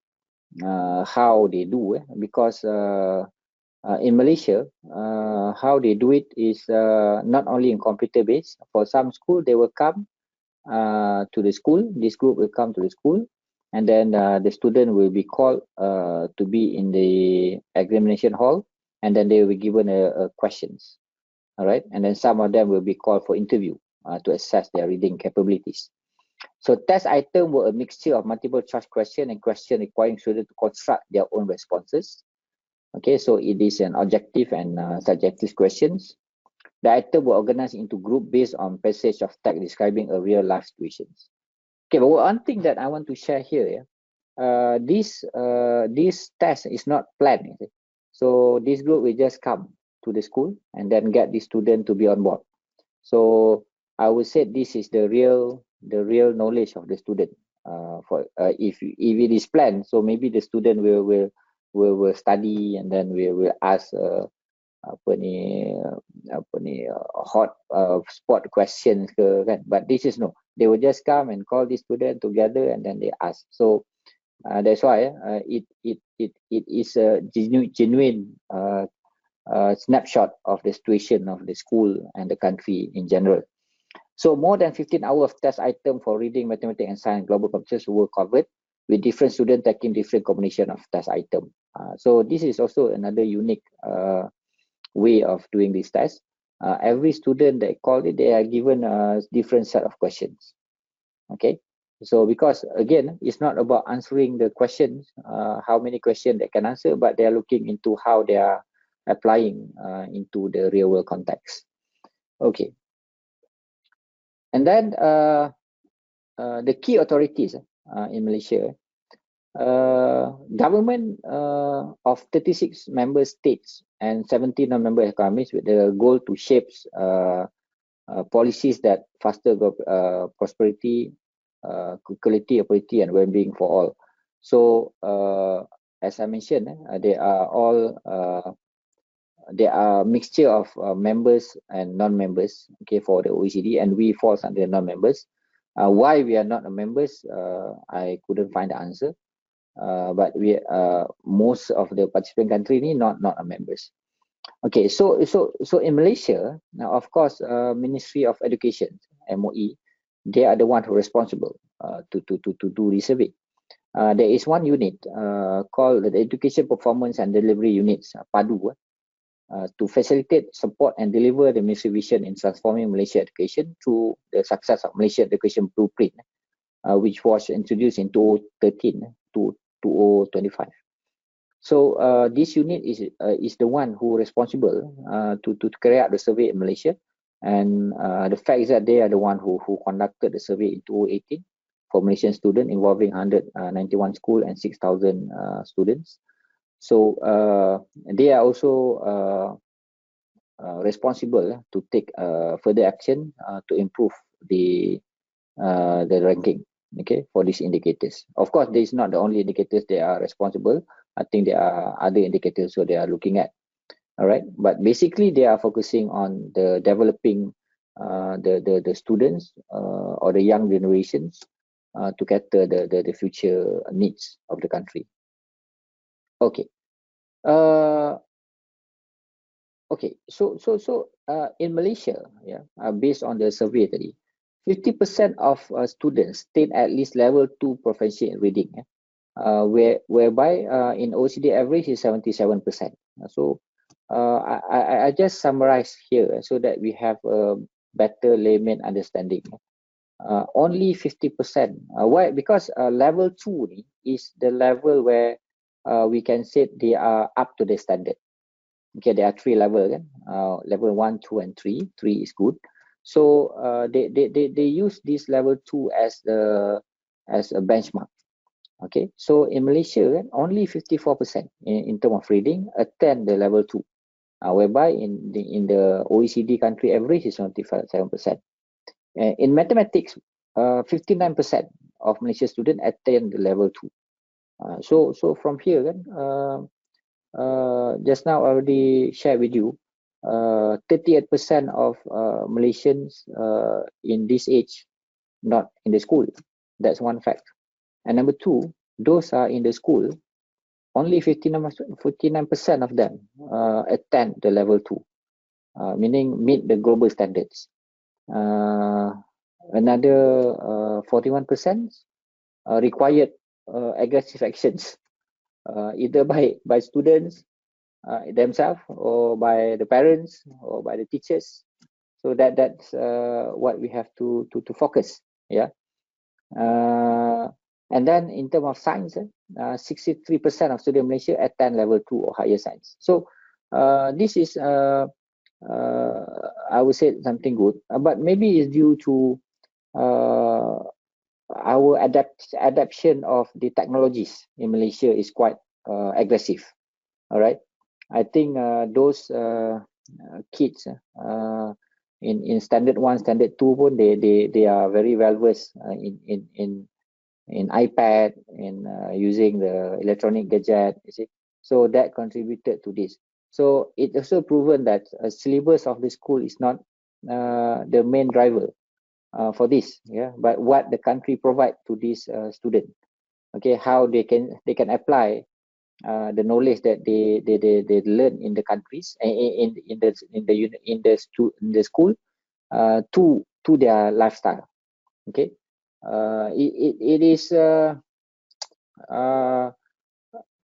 [SPEAKER 2] how they do, because in Malaysia, how they do it is not only in computer based. For some school, they will come to the school. This group will come to the school, and then the student will be called to be in the examination hall, and then they will be given questions. All right, and then some of them will be called for interview to assess their reading capabilities. So test items were a mixture of multiple choice question and question requiring students to construct their own responses. Okay, so it is an objective and subjective questions. The items were organized into groups based on passage of text describing a real life situations. Okay, but one thing that I want to share here, this test is not planned. So this group will just come to the school and then get the student to be on board. So I would say this is the real knowledge of the student. For if it is planned, so maybe the student will will study, and then we will ask hot spot questions ke, kan. But this is no, they will just come and call the student together and then they ask. So that's why it is a genuine snapshot of the situation of the school and the country in general. So more than 15 hours of test item for reading, mathematics and science global competitors were covered, with different students taking different combination of test item. So this is also another unique way of doing this test. Every student that called it, they are given a different set of questions. Okay, so because again, it's not about answering the questions, how many questions they can answer, but they are looking into how they are applying into the real world context. Okay, and then the key authorities in Malaysia, government of 36 member states and 17 non-member economies, with the goal to shape policies that foster prosperity, equality, opportunity, and well-being for all. So, as I mentioned, they are all there are mixture of members and non-members. Okay, for the OECD, and we fall under non-members. Why we are not members? I couldn't find the answer. But we most of the participant country ni not members. Okay, so in Malaysia now, of course, Ministry of Education, MOE, they are the one who are responsible to do the survey. There is one unit called the Education Performance and Delivery Units, PADU, to facilitate, support and deliver the Ministry vision in transforming Malaysia education through the success of Malaysia Education Blueprint, which was introduced in 2013 to 2025. So this unit is the one who responsible to carry out the survey in Malaysia, and the fact is that they are the one who conducted the survey in 2018 for Malaysian students, involving 191 schools and 6,000 students. So they are also responsible to take further action to improve the ranking, okay, for these indicators. Of course, this is not the only indicators they are responsible. I think there are other indicators so they are looking at. All right, but basically they are focusing on the developing the students or the young generations to cater the future needs of the country. Okay. Okay, so in Malaysia, yeah, based on the survey tadi, 50% of students state at least level 2 proficiency in reading, whereby in OECD average is 77%. So I just summarize here so that we have a better layman understanding. Only 50%. Why? Because level 2 is the level where we can say they are up to the standard. Okay, there are 3 levels, kan? Level 1, 2, and 3. 3 is good. So they use this level 2 as a benchmark. Okay, so in Malaysia, kan, only 54% in terms of reading attend the level 2, whereby in the OECD country average is 97%. In mathematics, 59% of Malaysian students attend the level 2. So from here, kan, just now I already shared with you, 38% of Malaysians in this age not in the school. That's one fact. And number 2, those are in the school, only 59% of them attend the level 2, meaning meet the global standards. Another 41% required aggressive actions, either by students themselves, or by the parents, or by the teachers. So that's what we have to focus. Yeah. And then in terms of science, 63% of students in Malaysia attend level 2 or higher science. So this is I would say something good, but maybe it's due to our adaptation of the technologies in Malaysia is quite aggressive. All right, I think those kids in standard 1, standard 2 pun they are very well versed in iPad, in using the electronic gadget, you see. So that contributed to this. So it also proven that a syllabus of the school is not the main driver for this, yeah, but what the country provide to this student, okay, how they can apply the knowledge that they learn in the countries in the school to their lifestyle. Okay, it is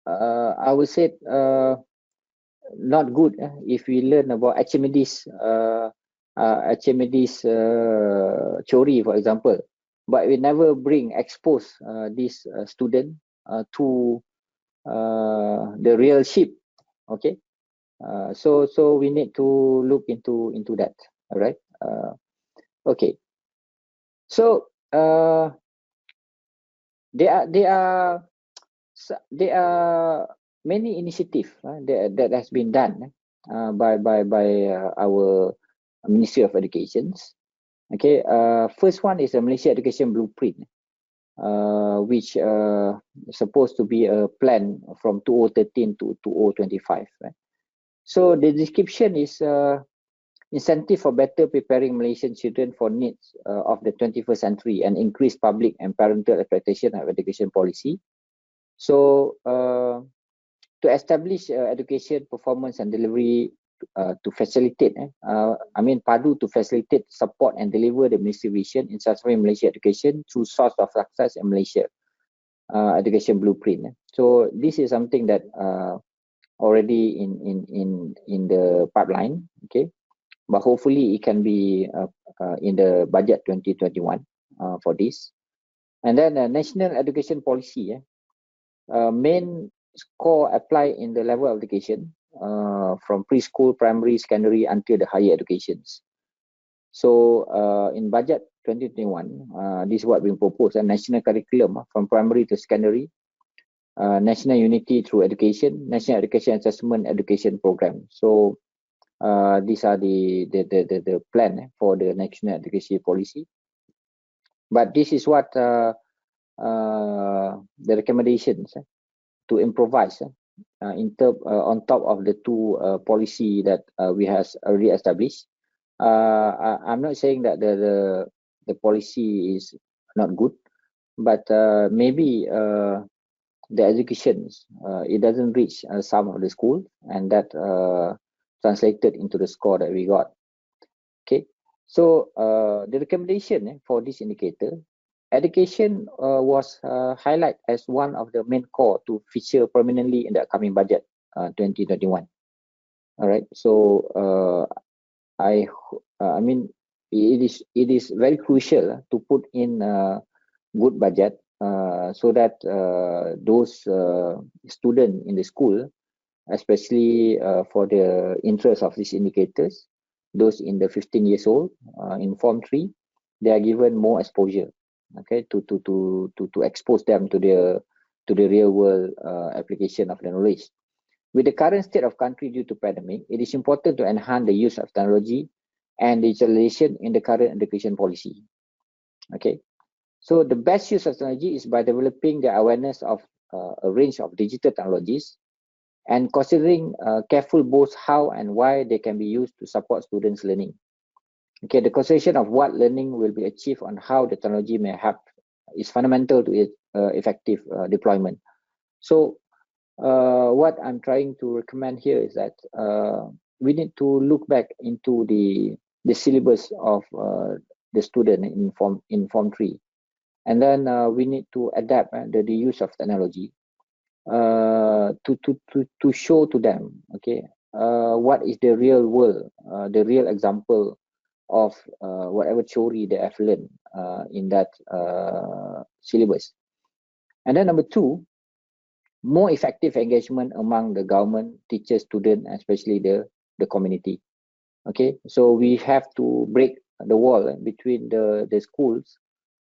[SPEAKER 2] I would say not good if we learn about Archimedes theory, for example, but we never expose this student to the real ship. Okay, so we need to look into that. All right. Okay, so there are many initiatives that has been done by our Ministry of Education. Okay, first one is the Malaysia Education Blueprint, which supposed to be a plan from 2013 to 2025. Right? So the description is incentive for better preparing Malaysian children for needs of the 21st century and increase public and parental expectation of education policy. So to establish education performance and delivery to facilitate, PADU to facilitate, support and deliver the ministry vision in transforming Malaysia education through source of success in Malaysia education blueprint. So this is something that already in the pipeline, okay, but hopefully it can be in the budget 2021 for this. And then national education policy, main score apply in the level of education from preschool, primary, secondary until the higher educations. So in budget 2021, this is what we propose: a national curriculum from primary to secondary, national unity through education, national education assessment education program. So these are the plan for the national education policy. But this is what the recommendations to improvise on top of the two policy that we have already established. I'm not saying that the policy is not good, but maybe the education it doesn't reach some of the school, and that translated into the score that we got. Okay, so the recommendation for this indicator, education was highlighted as one of the main core to feature prominently in the upcoming budget 2021. All right, so I mean it is very crucial to put in a good budget so that those students in the school, especially for the interest of these indicators, those in the 15 years old in Form 3, they are given more exposure, okay, to expose them to the real world application of the knowledge. With the current state of country due to pandemic, it is important to enhance the use of technology and digitalization in the current education policy. Okay, so the best use of technology is by developing the awareness of a range of digital technologies and considering careful both how and why they can be used to support students' learning. Okay, the consideration of what learning will be achieved and how the technology may help is fundamental to its effective deployment. So what I'm trying to recommend here is that we need to look back into the syllabus of the student in Form 3, and then we need to adapt the use of technology to show to them, okay, what is the real world, the real example of whatever theory they have learned in that syllabus. And then number 2, more effective engagement among the government, teachers, students, especially the community. Okay, so we have to break the wall between the schools,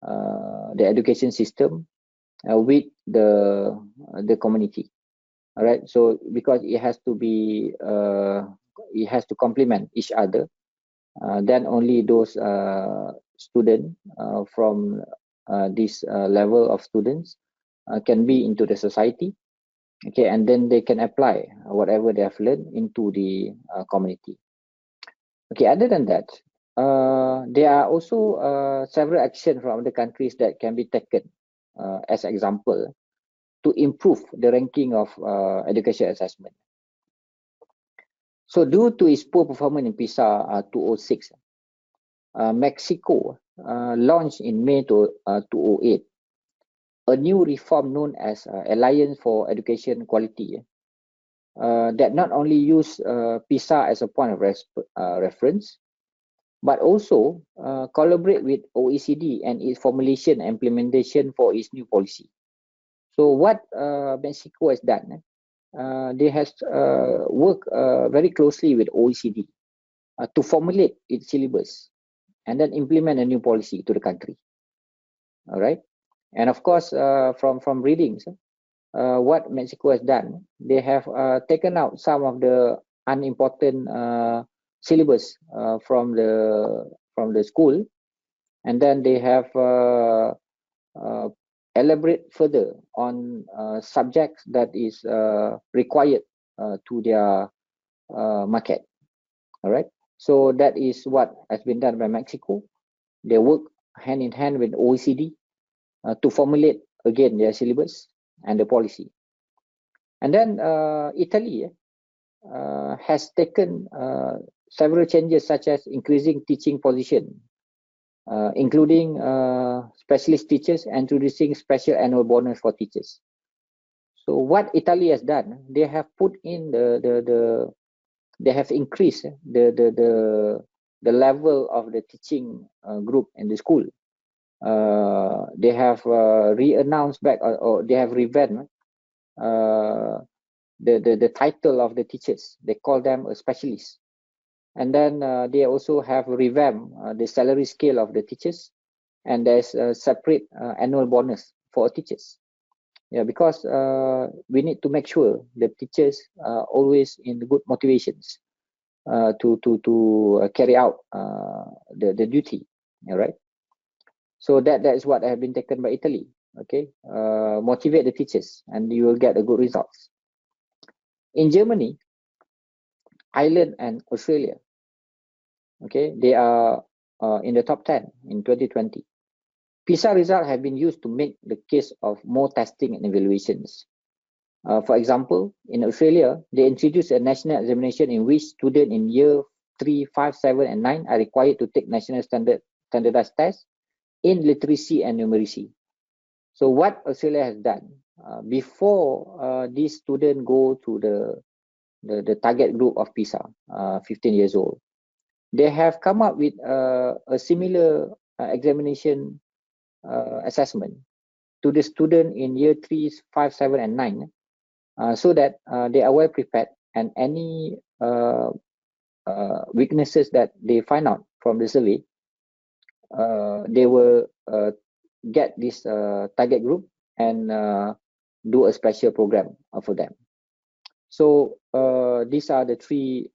[SPEAKER 2] the education system, with the community. All right, so because it has to be it has to complement each other, then only those students from this level of students can be into the society, Okay, and then they can apply whatever they have learned into the community. Okay, other than that, there are also several actions from other countries that can be taken as example to improve the ranking of education assessment. So due to its poor performance in PISA 206, Mexico launched in May 2008 a new reform known as Alliance for Education Quality that not only use PISA as a point of reference, but also collaborate with OECD and its formulation and implementation for its new policy. So what Mexico has done, they have worked very closely with OECD to formulate its syllabus and then implement a new policy to the country. All right, and of course, from readings, what Mexico has done, they have taken out some of the unimportant syllabus from the school, and then they have elaborate further on subjects that is required to their market. All right, so that is what has been done by Mexico. They work hand in hand with OECD to formulate again their syllabus and the policy. And then Italy has taken several changes, such as increasing teaching position, including specialist teachers, introducing special annual bonus for teachers. So what Italy has done, they have put in they have increased the level of the teaching group in the school. They have re-announced back, or they have revamped the title of the teachers. They call them a specialist. And then they also have revamped the salary scale of the teachers, and there's a separate annual bonus for teachers. Yeah, because we need to make sure the teachers are always in good motivations to carry out the duty. All right. So that is what have been taken by Italy. Okay, motivate the teachers, and you will get a good results. In Germany, Ireland, and Australia, okay, they are in the top 10 in 2020. PISA results have been used to make the case of more testing and evaluations. For example, in Australia, they introduced a national examination in which students in year 3, 5, 7, and 9 are required to take national standardized tests in literacy and numeracy. So what Australia has done, before these students go to the target group of PISA, 15 years old, they have come up with a similar examination assessment to the student in year 3, 5, 7, and 9, so that they are well prepared, and any weaknesses that they find out from the survey, they will get this target group and do a special program for them. So these are the three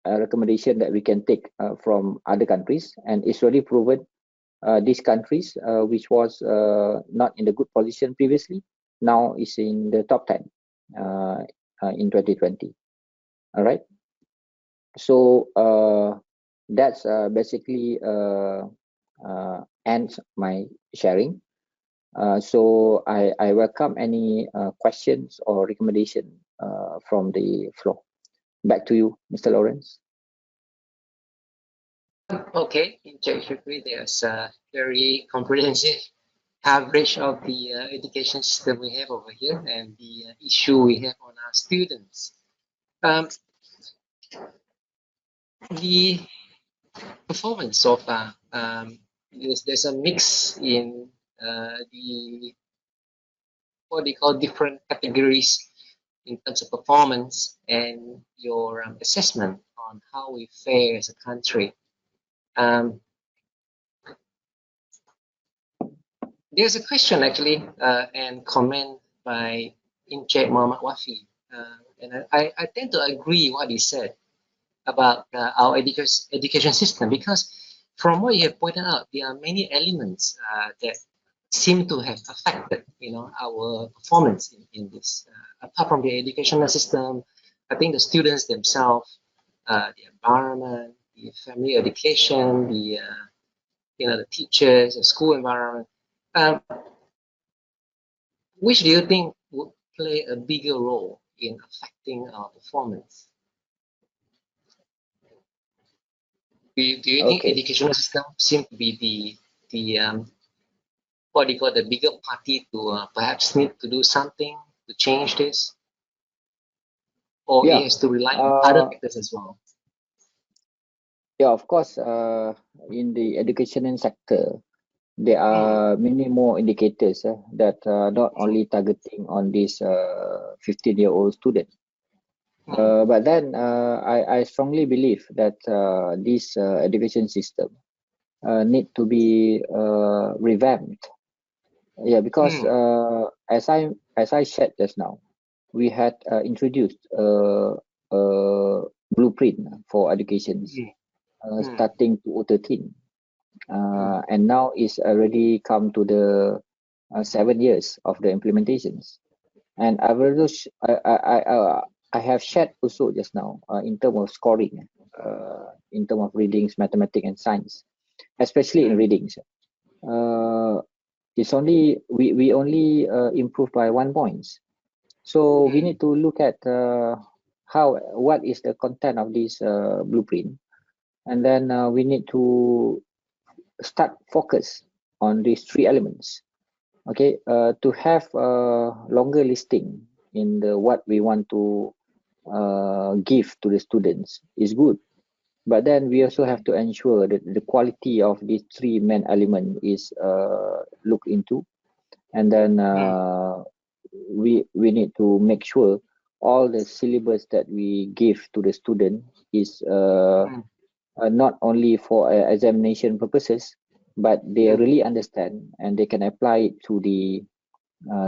[SPEAKER 2] recommendations that we can take from other countries, and it's really proven these countries which was not in the good position previously, now is in the top 10 in 2020. All right, so that's basically ends my sharing. So I welcome any questions or recommendation from the floor. Back to you, Mr. Lawrence.
[SPEAKER 1] Okay, in Syukri, there's a very comprehensive coverage of the education system we have over here and the issue we have on our students. The performance so far, there's a mix in the what they call different categories in terms of performance and your assessment on how we fare as a country. There's a question actually and comment by Encik Muhammad Wafi, and I tend to agree what he said about our education system, because from what you have pointed out, there are many elements that seem to have affected, our performance in this. Apart from the educational system, I think the students themselves, the environment, the family education, the teachers, the school environment. Which do you think would play a bigger role in affecting our performance? Do you think
[SPEAKER 2] Okay.
[SPEAKER 1] educational system seem to be the what do you call, the bigger party to perhaps need to do something to change this, or it
[SPEAKER 2] Yeah.
[SPEAKER 1] has to rely on other
[SPEAKER 2] Uh,
[SPEAKER 1] factors as well?
[SPEAKER 2] yeah, of course, in the education sector, there
[SPEAKER 1] Mm,
[SPEAKER 2] are many more indicators that are not only targeting on this 15-year-old student.
[SPEAKER 1] mm,
[SPEAKER 2] But then I strongly believe that this education system need to be revamped. Yeah, because
[SPEAKER 1] mm,
[SPEAKER 2] as I shared just now, we had introduced a blueprint for educations
[SPEAKER 1] mm, mm,
[SPEAKER 2] starting 2013,
[SPEAKER 1] mm,
[SPEAKER 2] and now it's already come to the 7 years of the implementations. And I've also I have shared also just now in terms of scoring, in terms of readings, mathematics, and science, especially in
[SPEAKER 1] mm,
[SPEAKER 2] readings. Uh, it's only we only improve by 1 point. So we
[SPEAKER 1] mm,
[SPEAKER 2] need to look at what is the content of this blueprint, and then we need to start focus on these three elements. Okay, to have a longer listing in the what we want to give to the students is good, but then we also have to ensure that the quality of these three main element is looked into, and then
[SPEAKER 1] mm,
[SPEAKER 2] we need to make sure all the syllabus that we give to the student is
[SPEAKER 1] mm,
[SPEAKER 2] not only for examination purposes, but they
[SPEAKER 1] mm.
[SPEAKER 2] really understand and they can apply it to the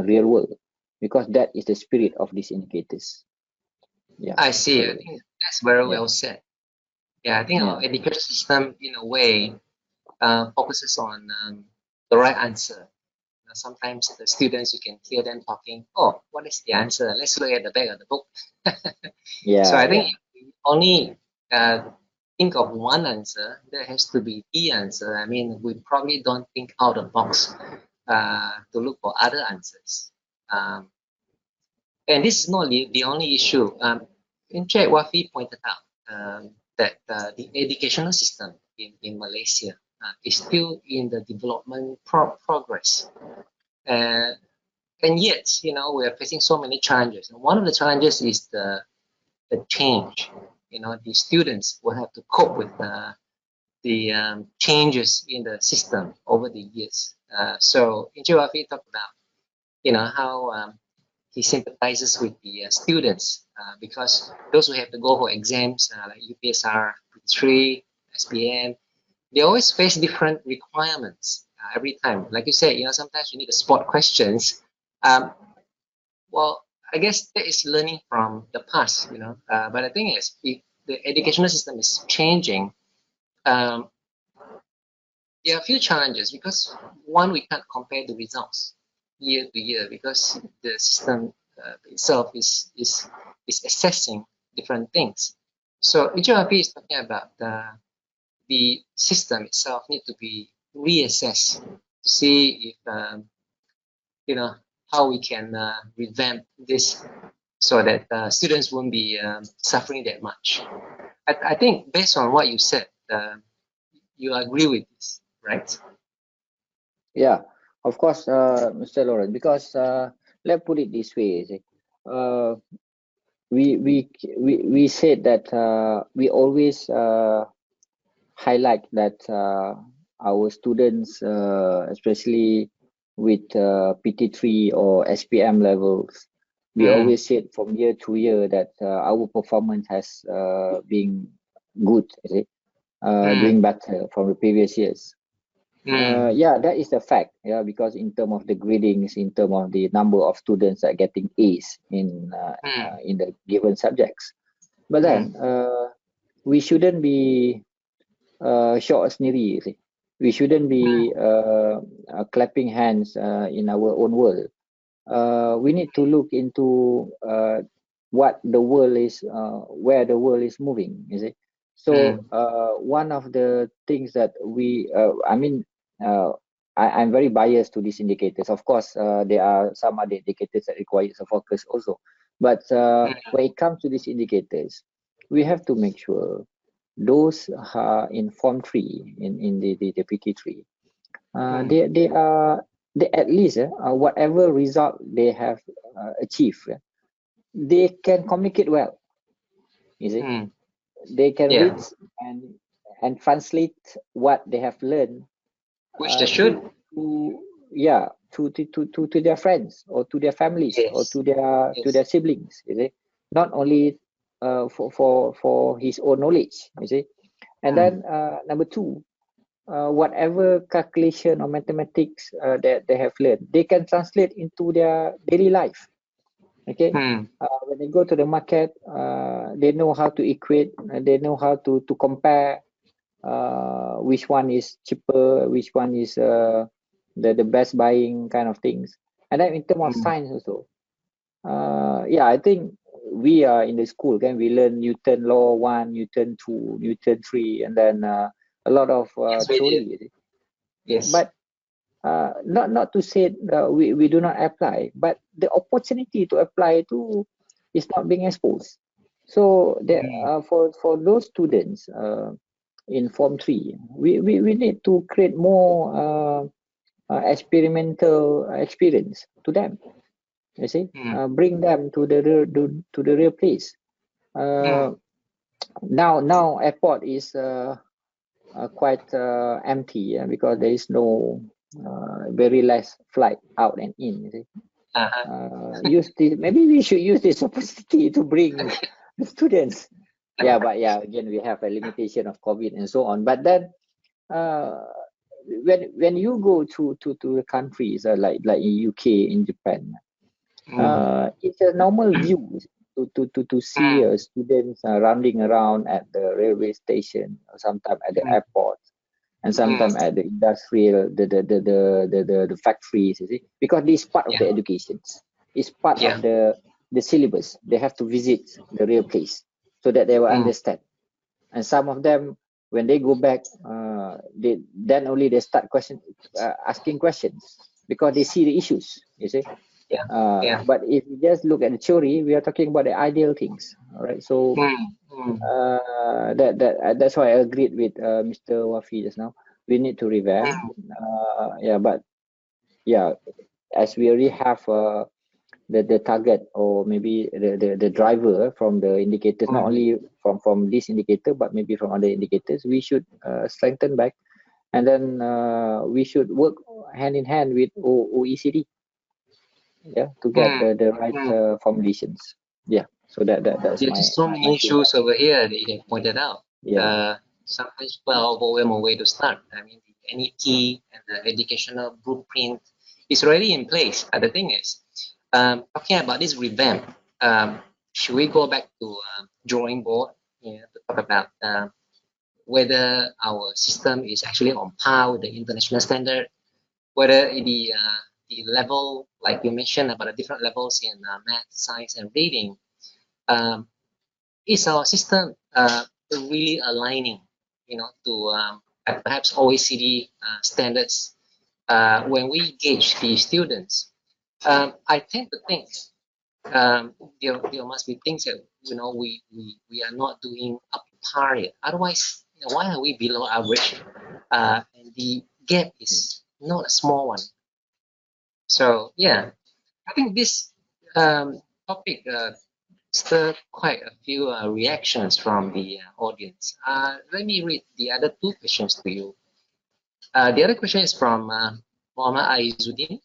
[SPEAKER 2] real world, because that is the spirit of these indicators. Yeah.
[SPEAKER 1] I see. I
[SPEAKER 2] So
[SPEAKER 1] think that's very
[SPEAKER 2] yeah,
[SPEAKER 1] well said. Yeah, I think our
[SPEAKER 2] yeah,
[SPEAKER 1] education system, in a way, focuses on the right answer. Sometimes the students, you can hear them talking, oh, what is the answer? Let's look at the back of the book. So
[SPEAKER 2] yeah,
[SPEAKER 1] I think
[SPEAKER 2] yeah,
[SPEAKER 1] if we only uh, think of one answer, there has to be the answer. I mean, we probably don't think out of the box to look for other answers. Um, and this is not the only issue. In fact, Wafi pointed out that the educational system in Malaysia is still in the development progress. Uh, and yet, we are facing so many challenges. And one of the challenges is the change. The students will have to cope with the changes in the system over the years. So Encik Wafi talked about, how he sympathizes with the students because those who have to go for exams like UPSR, P3, SPM, they always face different requirements every time. Like you said, sometimes you need to spot questions. Um, well, I guess that is learning from the past, but the thing is, if the educational system is changing, um, there are a few challenges because one, we can't compare the results year to year because the system itself is assessing different things. So HRP is talking about the system itself need to be reassessed to see if you know how we can revamp this so that students won't be suffering that much. I think based on what you said, you agree with this, right?
[SPEAKER 2] yeah. Of course, Mr. Lawrence, because let's put it this way. You see. Uh, we said that we always highlight that our students, especially with PT3 or SPM levels, we
[SPEAKER 1] Mm,
[SPEAKER 2] always said from year to year that our performance has been good, you see,
[SPEAKER 1] mm,
[SPEAKER 2] doing better from the previous years.
[SPEAKER 1] mm,
[SPEAKER 2] Yeah, that is a fact. Yeah, because in terms of the gradings, in terms of the number of students that are getting A's
[SPEAKER 1] mm,
[SPEAKER 2] in the given subjects, but
[SPEAKER 1] mm,
[SPEAKER 2] then we shouldn't be syok sendiri. You see. We shouldn't be clapping hands in our own world. We need to look into what the world is, where the world is moving. You see, so one of the things that we, I'm very biased to these indicators. Of course, there are some other indicators that require a focus also. But when it comes to these indicators, we have to make sure those in Form 3, in the PT3, they are, they at least whatever result they have achieved, they can communicate well. You see, they can
[SPEAKER 1] Yeah.
[SPEAKER 2] read and translate what they have learned,
[SPEAKER 1] Which they should.
[SPEAKER 2] to their friends or to their families,
[SPEAKER 1] Yes.
[SPEAKER 2] or to their siblings. You see, not only for his own knowledge. You see, and then number two, whatever calculation or mathematics that they have learned, they can translate into their daily life. Okay, when they go to the market, they know how to equate, they know how to compare which one is cheaper, which one is the best buying kind of things. And then in terms of science also, I think we are in the school, can we learn Newton law 1, Newton 2, Newton 3, and then a lot of theory.
[SPEAKER 1] Yes.
[SPEAKER 2] But not to say we do not apply, but the opportunity to apply to is not being exposed. So for those students in Form 3, we need to create more experimental experience to them. You see, bring them to the real place. Now airport is quite empty, because there is no very less flight out and in. You see, use this. Maybe we should use this opportunity to bring the students. But again, we have a limitation of COVID and so on. But then, when you go to the countries like in UK, in Japan, it's a normal view to see students running around at the railway station, or sometimes at the airport, and sometimes at the industrial, the factories. You see, because this is part of the education. It's part of the syllabus. They have to visit the real place so that they will understand. And some of them, when they go back, they start asking questions, because they see the issues. You see. But if you just look at the theory, we are talking about the ideal things. All right. So that's why I agreed with Mr. Wafi just now. We need to revamp. As we already have the target, or maybe the driver from the indicators, not only from this indicator, but maybe from other indicators, we should strengthen back, and then we should work hand in hand with OECD, to get the right formulations. So that's
[SPEAKER 1] There's
[SPEAKER 2] my
[SPEAKER 1] so many issues over here that you have pointed out. Sometimes people are overwhelmed on where to start. I mean, the NET and the educational blueprint is already in place. But the thing is, talking about this revamp, should we go back to drawing board to talk about whether our system is actually on par with the international standard, whether the level, like you mentioned about the different levels in math, science, and reading, is our system really aligning, to perhaps OECD standards when we gauge the students? I tend to think there must be things that we are not doing up to par yet. Otherwise, why are we below average? And the gap is not a small one. So I think this topic stirred quite a few reactions from the audience. Let me read the other two questions to you. The other question is from Muhammad Aizuddin.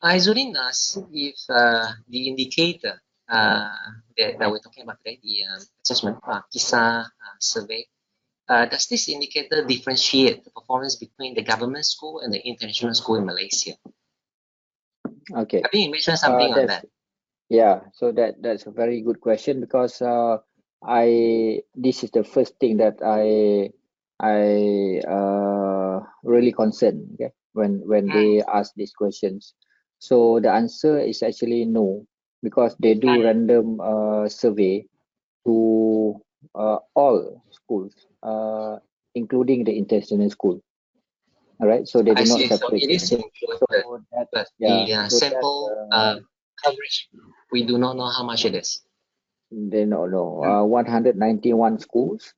[SPEAKER 1] Aizuddin asks if the indicator that we're talking about today, the assessment PISA survey, does this indicator differentiate the performance between the government school and the international school in Malaysia?
[SPEAKER 2] Okay.
[SPEAKER 1] I think you mentioned something on that.
[SPEAKER 2] So that's a very good question, because this is the first thing that I I really concerned, okay, when they ask these questions. So the answer is actually no, because they do random survey to all schools, including the international school. All right, so they do
[SPEAKER 1] I
[SPEAKER 2] not
[SPEAKER 1] see. So
[SPEAKER 2] separate.
[SPEAKER 1] it is included,
[SPEAKER 2] So that,
[SPEAKER 1] but
[SPEAKER 2] yeah,
[SPEAKER 1] the
[SPEAKER 2] so that
[SPEAKER 1] sample coverage, we do not know how much it is.
[SPEAKER 2] they know 191 schools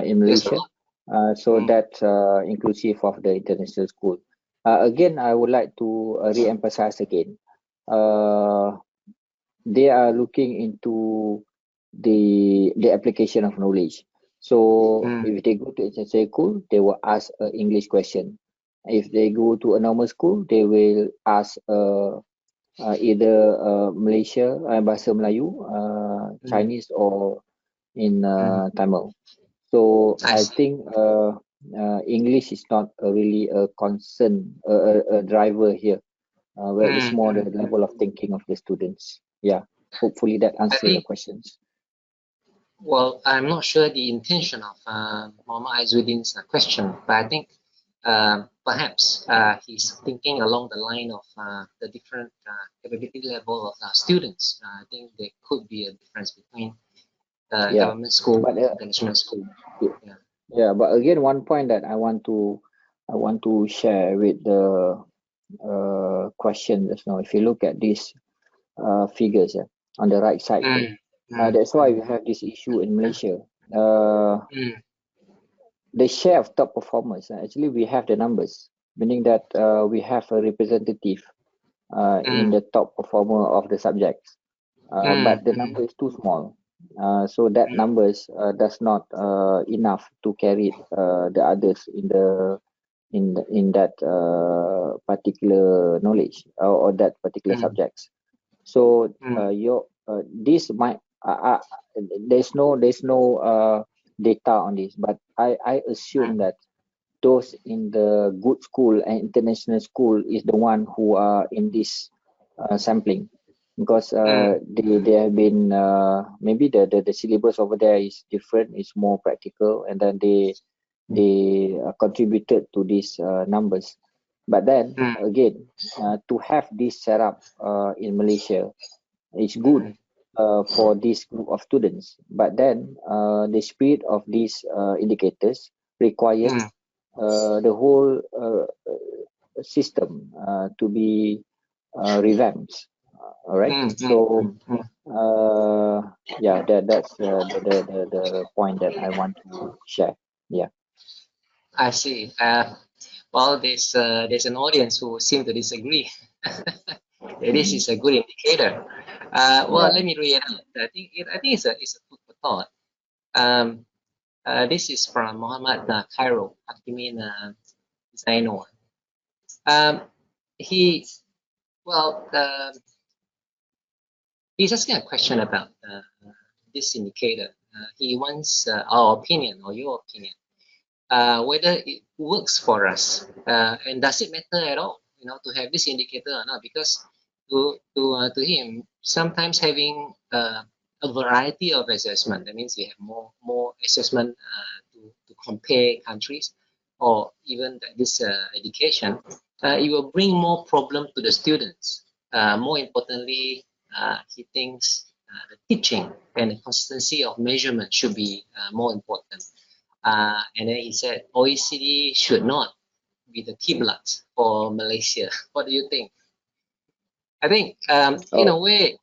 [SPEAKER 2] in
[SPEAKER 1] There's a
[SPEAKER 2] Malaysia.
[SPEAKER 1] lot.
[SPEAKER 2] So that's inclusive of the international school. Again, I would like to re-emphasize again. Uh, they are looking into the application of knowledge. So
[SPEAKER 1] Mm,
[SPEAKER 2] if they go to international school, they will ask an English question. If they go to a normal school, they will ask either Malaysia, Bahasa Melayu,
[SPEAKER 1] mm,
[SPEAKER 2] Chinese, or in
[SPEAKER 1] mm.
[SPEAKER 2] Tamil. So
[SPEAKER 1] I
[SPEAKER 2] I
[SPEAKER 1] see.
[SPEAKER 2] think English is not really a concern, a driver here. Where it's
[SPEAKER 1] Mm,
[SPEAKER 2] more the
[SPEAKER 1] mm, mm.
[SPEAKER 2] level of thinking of the students. Yeah, hopefully that
[SPEAKER 1] I
[SPEAKER 2] answer your
[SPEAKER 1] think,
[SPEAKER 2] questions.
[SPEAKER 1] well, I'm not sure the intention of Muhammad Aizudin's question, but I think perhaps he's thinking along the line of the different capability level of students. I think there could be a difference between
[SPEAKER 2] Yeah,
[SPEAKER 1] government school
[SPEAKER 2] but
[SPEAKER 1] and international school.
[SPEAKER 2] y-
[SPEAKER 1] Yeah.
[SPEAKER 2] yeah, but again, one point that I want to share with the question just now. If you look at these figures on the right side here,
[SPEAKER 1] Mm, mm,
[SPEAKER 2] that's why
[SPEAKER 1] mm,
[SPEAKER 2] we have this issue in Malaysia. Uh,
[SPEAKER 1] mm,
[SPEAKER 2] the share of top performers, actually we have the numbers, meaning that we have a representative in
[SPEAKER 1] mm,
[SPEAKER 2] the top performer of the subjects,
[SPEAKER 1] mm,
[SPEAKER 2] but the
[SPEAKER 1] mm,
[SPEAKER 2] number is too small. So that
[SPEAKER 1] mm,
[SPEAKER 2] numbers does not enough to carry the others in that particular knowledge, or that particular
[SPEAKER 1] mm,
[SPEAKER 2] subjects. So
[SPEAKER 1] mm,
[SPEAKER 2] your this might there's no data on this, but I assume that those in the good school and international school is the one who are in this sampling, because
[SPEAKER 1] mm,
[SPEAKER 2] they have been maybe the syllabus over there is different, it's more practical, and then they contributed to these numbers. But then
[SPEAKER 1] mm,
[SPEAKER 2] again, to have this set up in Malaysia is good
[SPEAKER 1] mm,
[SPEAKER 2] for this group of students. But then the spirit of these indicators requires
[SPEAKER 1] mm,
[SPEAKER 2] the whole system to be revamped. All right.
[SPEAKER 1] mm, mm,
[SPEAKER 2] So
[SPEAKER 1] mm, mm.
[SPEAKER 2] yeah, that's the point that I want to share. Yeah.
[SPEAKER 1] I see. Well, there's an audience who seem to disagree. This
[SPEAKER 2] Mhm.
[SPEAKER 1] is a good indicator. Well,
[SPEAKER 2] Yeah.
[SPEAKER 1] let me read it out. I think it's a food for thought. Um, this is from Muhammad Cairo Hakimin Zainul. Um, he well, he's asking a question about this indicator. He wants our opinion or your opinion, whether it works for us, and does it matter at all, to have this indicator or not? Because to him, sometimes having a variety of assessment, that means you have more assessment to compare countries, or even this education, it will bring more problem to the students. More importantly, he thinks the teaching and the consistency of measurement should be more important. And then he said OECD should not be the kiblat for Malaysia. What do you think? I think, in a
[SPEAKER 2] Oh.
[SPEAKER 1] way,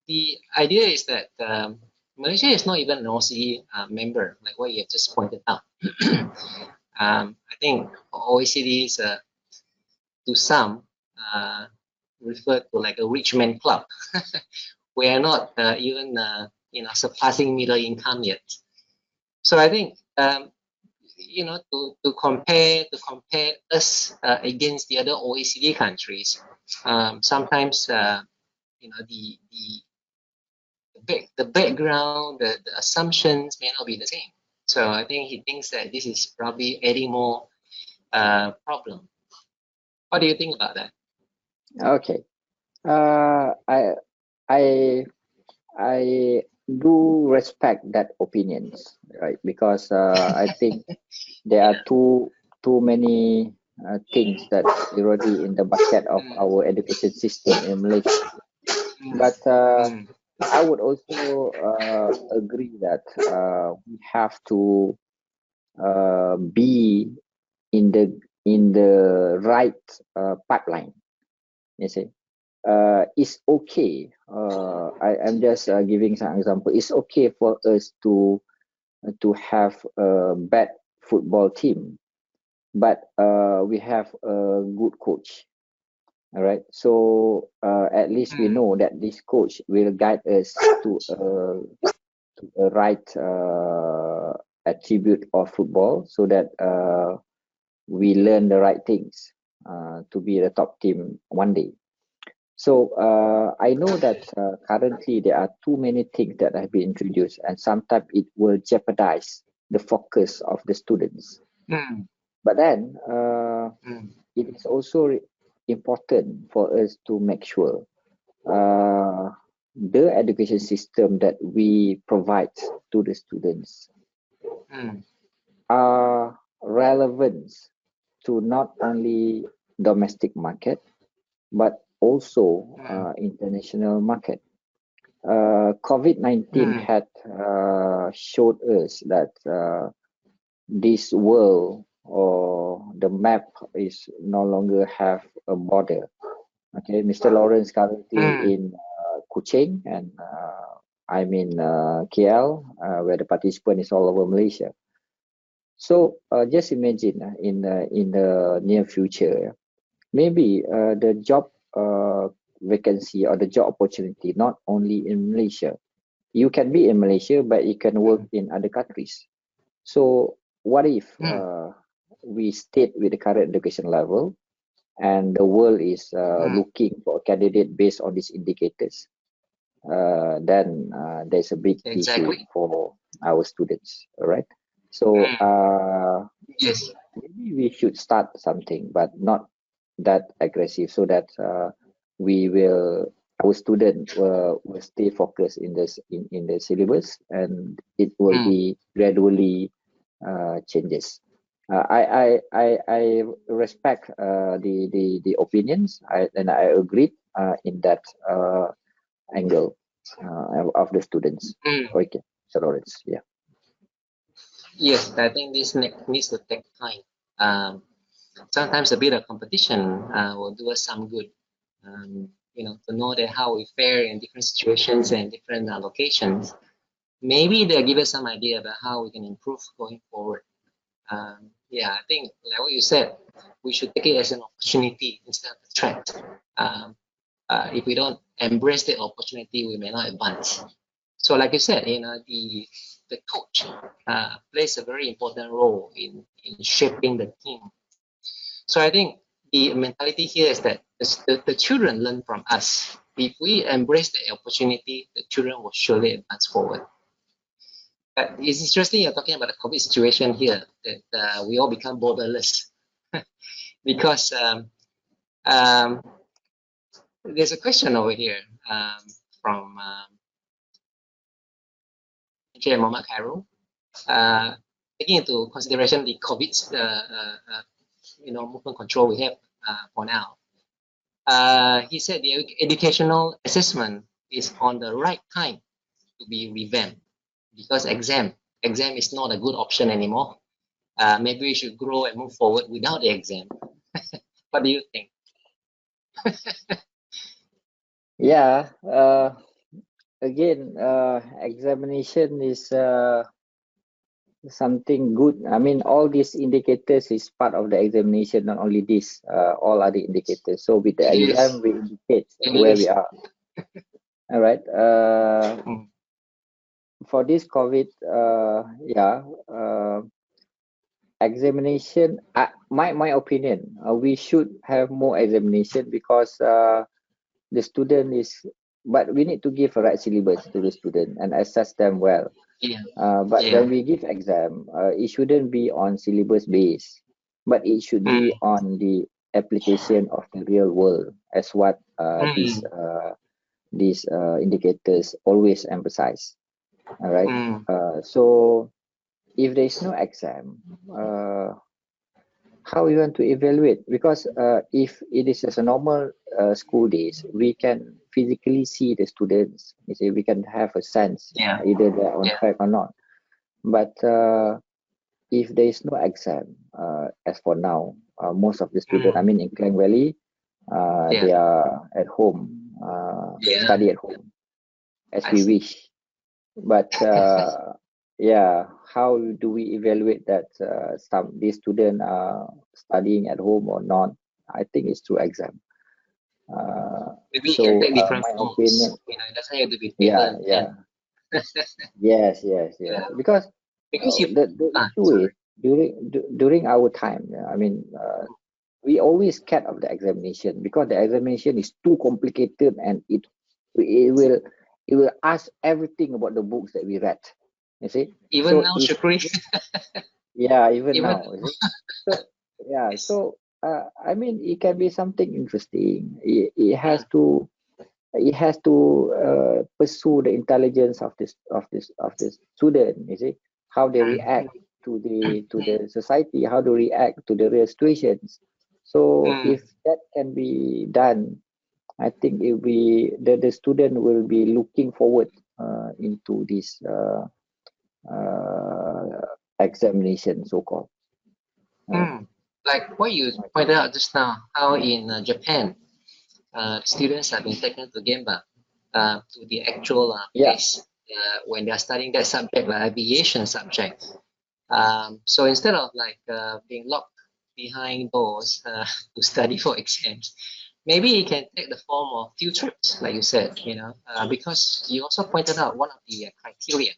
[SPEAKER 1] the idea is that Malaysia is not even an OECD member, like what you have just pointed out. I think OECD is, to some, referred to like a rich man club. We are not even surpassing middle income yet. So I think to compare us against the other OECD countries, sometimes the background, the assumptions may not be the same. So I think he thinks that this is probably adding more problem. What do you think about that?
[SPEAKER 2] Okay. I I I do respect that opinions, right? Because I think there are too many things that already in the bucket of our education system in Malaysia. But I would also agree that we have to be in the right pipeline. You see, it's okay. I'm just giving some example. It's okay for us to have a bad football team, but we have a good coach. All right. So at least we know that this coach will guide us to a right attribute of football, so that we learn the right things to be the top team one day. So I know that currently there are too many things that have been introduced, and sometimes it will jeopardize the focus of the students. But then it is also important for us to make sure the education system that we provide to the students are relevant to not only domestic market, but also international market. COVID-19 had showed us that this world or the map is no longer have a border. Okay, Mr. Lawrence currently in Kuching, and I'm in KL, where the participant is all over Malaysia. So just imagine in the near future, maybe the job vacancy or the job opportunity not only in Malaysia. You can be in Malaysia, but you can work in other countries. So what if we stayed with the current education level, and the world is looking for a candidate based on these indicators? Then there's a big issue for our students. All right. So
[SPEAKER 1] yes,
[SPEAKER 2] maybe we should start something, but not that aggressive, so that our student will stay focused in this in the syllabus, and it will be gradually changes. I respect the opinions, and I agree in that angle of the students. Okay, so Lawrence, yeah.
[SPEAKER 1] yes, I think this needs to take time. Sometimes a bit of competition will do us some good. To know that how we fare in different situations and different locations. Maybe they'll give us some idea about how we can improve going forward. Yeah, I think like what you said, we should take it as an opportunity instead of a threat. If we don't embrace the opportunity, we may not advance. So like you said, the coach plays a very important role in shaping the team. So I think the mentality here is that the children learn from us. If we embrace the opportunity, the children will surely advance forward. But it's interesting you're talking about the COVID situation here, that we all become borderless. Because there's a question over here from J. Muhammad Khairul. Taking into consideration the COVID movement control we have for now. He said the educational assessment is on the right time to be revamped, because exam is not a good option anymore. Maybe we should grow and move forward without the exam. What do you think?
[SPEAKER 2] Yeah, again, examination is something good. I mean, all these indicators is part of the examination, not only this, all other indicators. So with the exam, we indicate where we are. All right. For this COVID, examination, my opinion, we should have more examination, because the student is, but we need to give a right syllabus to the student and assess them well. But when we give exam, it shouldn't be on syllabus base, but it should be on the application of the real world, as what these indicators always emphasize. All right. So if there is no exam, how you want to evaluate? Because if it is as a normal school days, we can physically see the students. You see, we can have a sense
[SPEAKER 1] Yeah.
[SPEAKER 2] either they're on
[SPEAKER 1] Yeah.
[SPEAKER 2] track or not. But if there is no exam, as for now, most of the students, I mean, in Klang Valley, they are at home, study at home, as we wish. But yeah, how do we evaluate that these students are studying at home or not? I think it's through exam.
[SPEAKER 1] Maybe you can take different
[SPEAKER 2] My
[SPEAKER 1] forms.
[SPEAKER 2] opinion,
[SPEAKER 1] You know, it doesn't have to be paper
[SPEAKER 2] yeah,
[SPEAKER 1] and
[SPEAKER 2] yeah,
[SPEAKER 1] pen.
[SPEAKER 2] yes,
[SPEAKER 1] Yeah.
[SPEAKER 2] because
[SPEAKER 1] Because you
[SPEAKER 2] the issue is during our time. I mean, we always scared of the examination because the examination is too complicated and it will it will ask everything about the books that we read. You see,
[SPEAKER 1] even
[SPEAKER 2] so
[SPEAKER 1] now,
[SPEAKER 2] if
[SPEAKER 1] Syukri,
[SPEAKER 2] yeah, even
[SPEAKER 1] even
[SPEAKER 2] now, you see? So yeah,
[SPEAKER 1] yes.
[SPEAKER 2] so I mean, it can be something interesting. It has to pursue the intelligence of this student. You see how they react to the society, how they react to the real situations. So if that can be done, I think it will be the student will be looking forward into this examination, so called.
[SPEAKER 1] Like what you pointed out just now, how in Japan, students have been taken to Gemba, to the actual
[SPEAKER 2] Yeah,
[SPEAKER 1] place when they are studying that subject, like aviation subject. So instead of like being locked behind doors to study for exams, maybe it can take the form of field trips, like you said, you know, because you also pointed out one of the criteria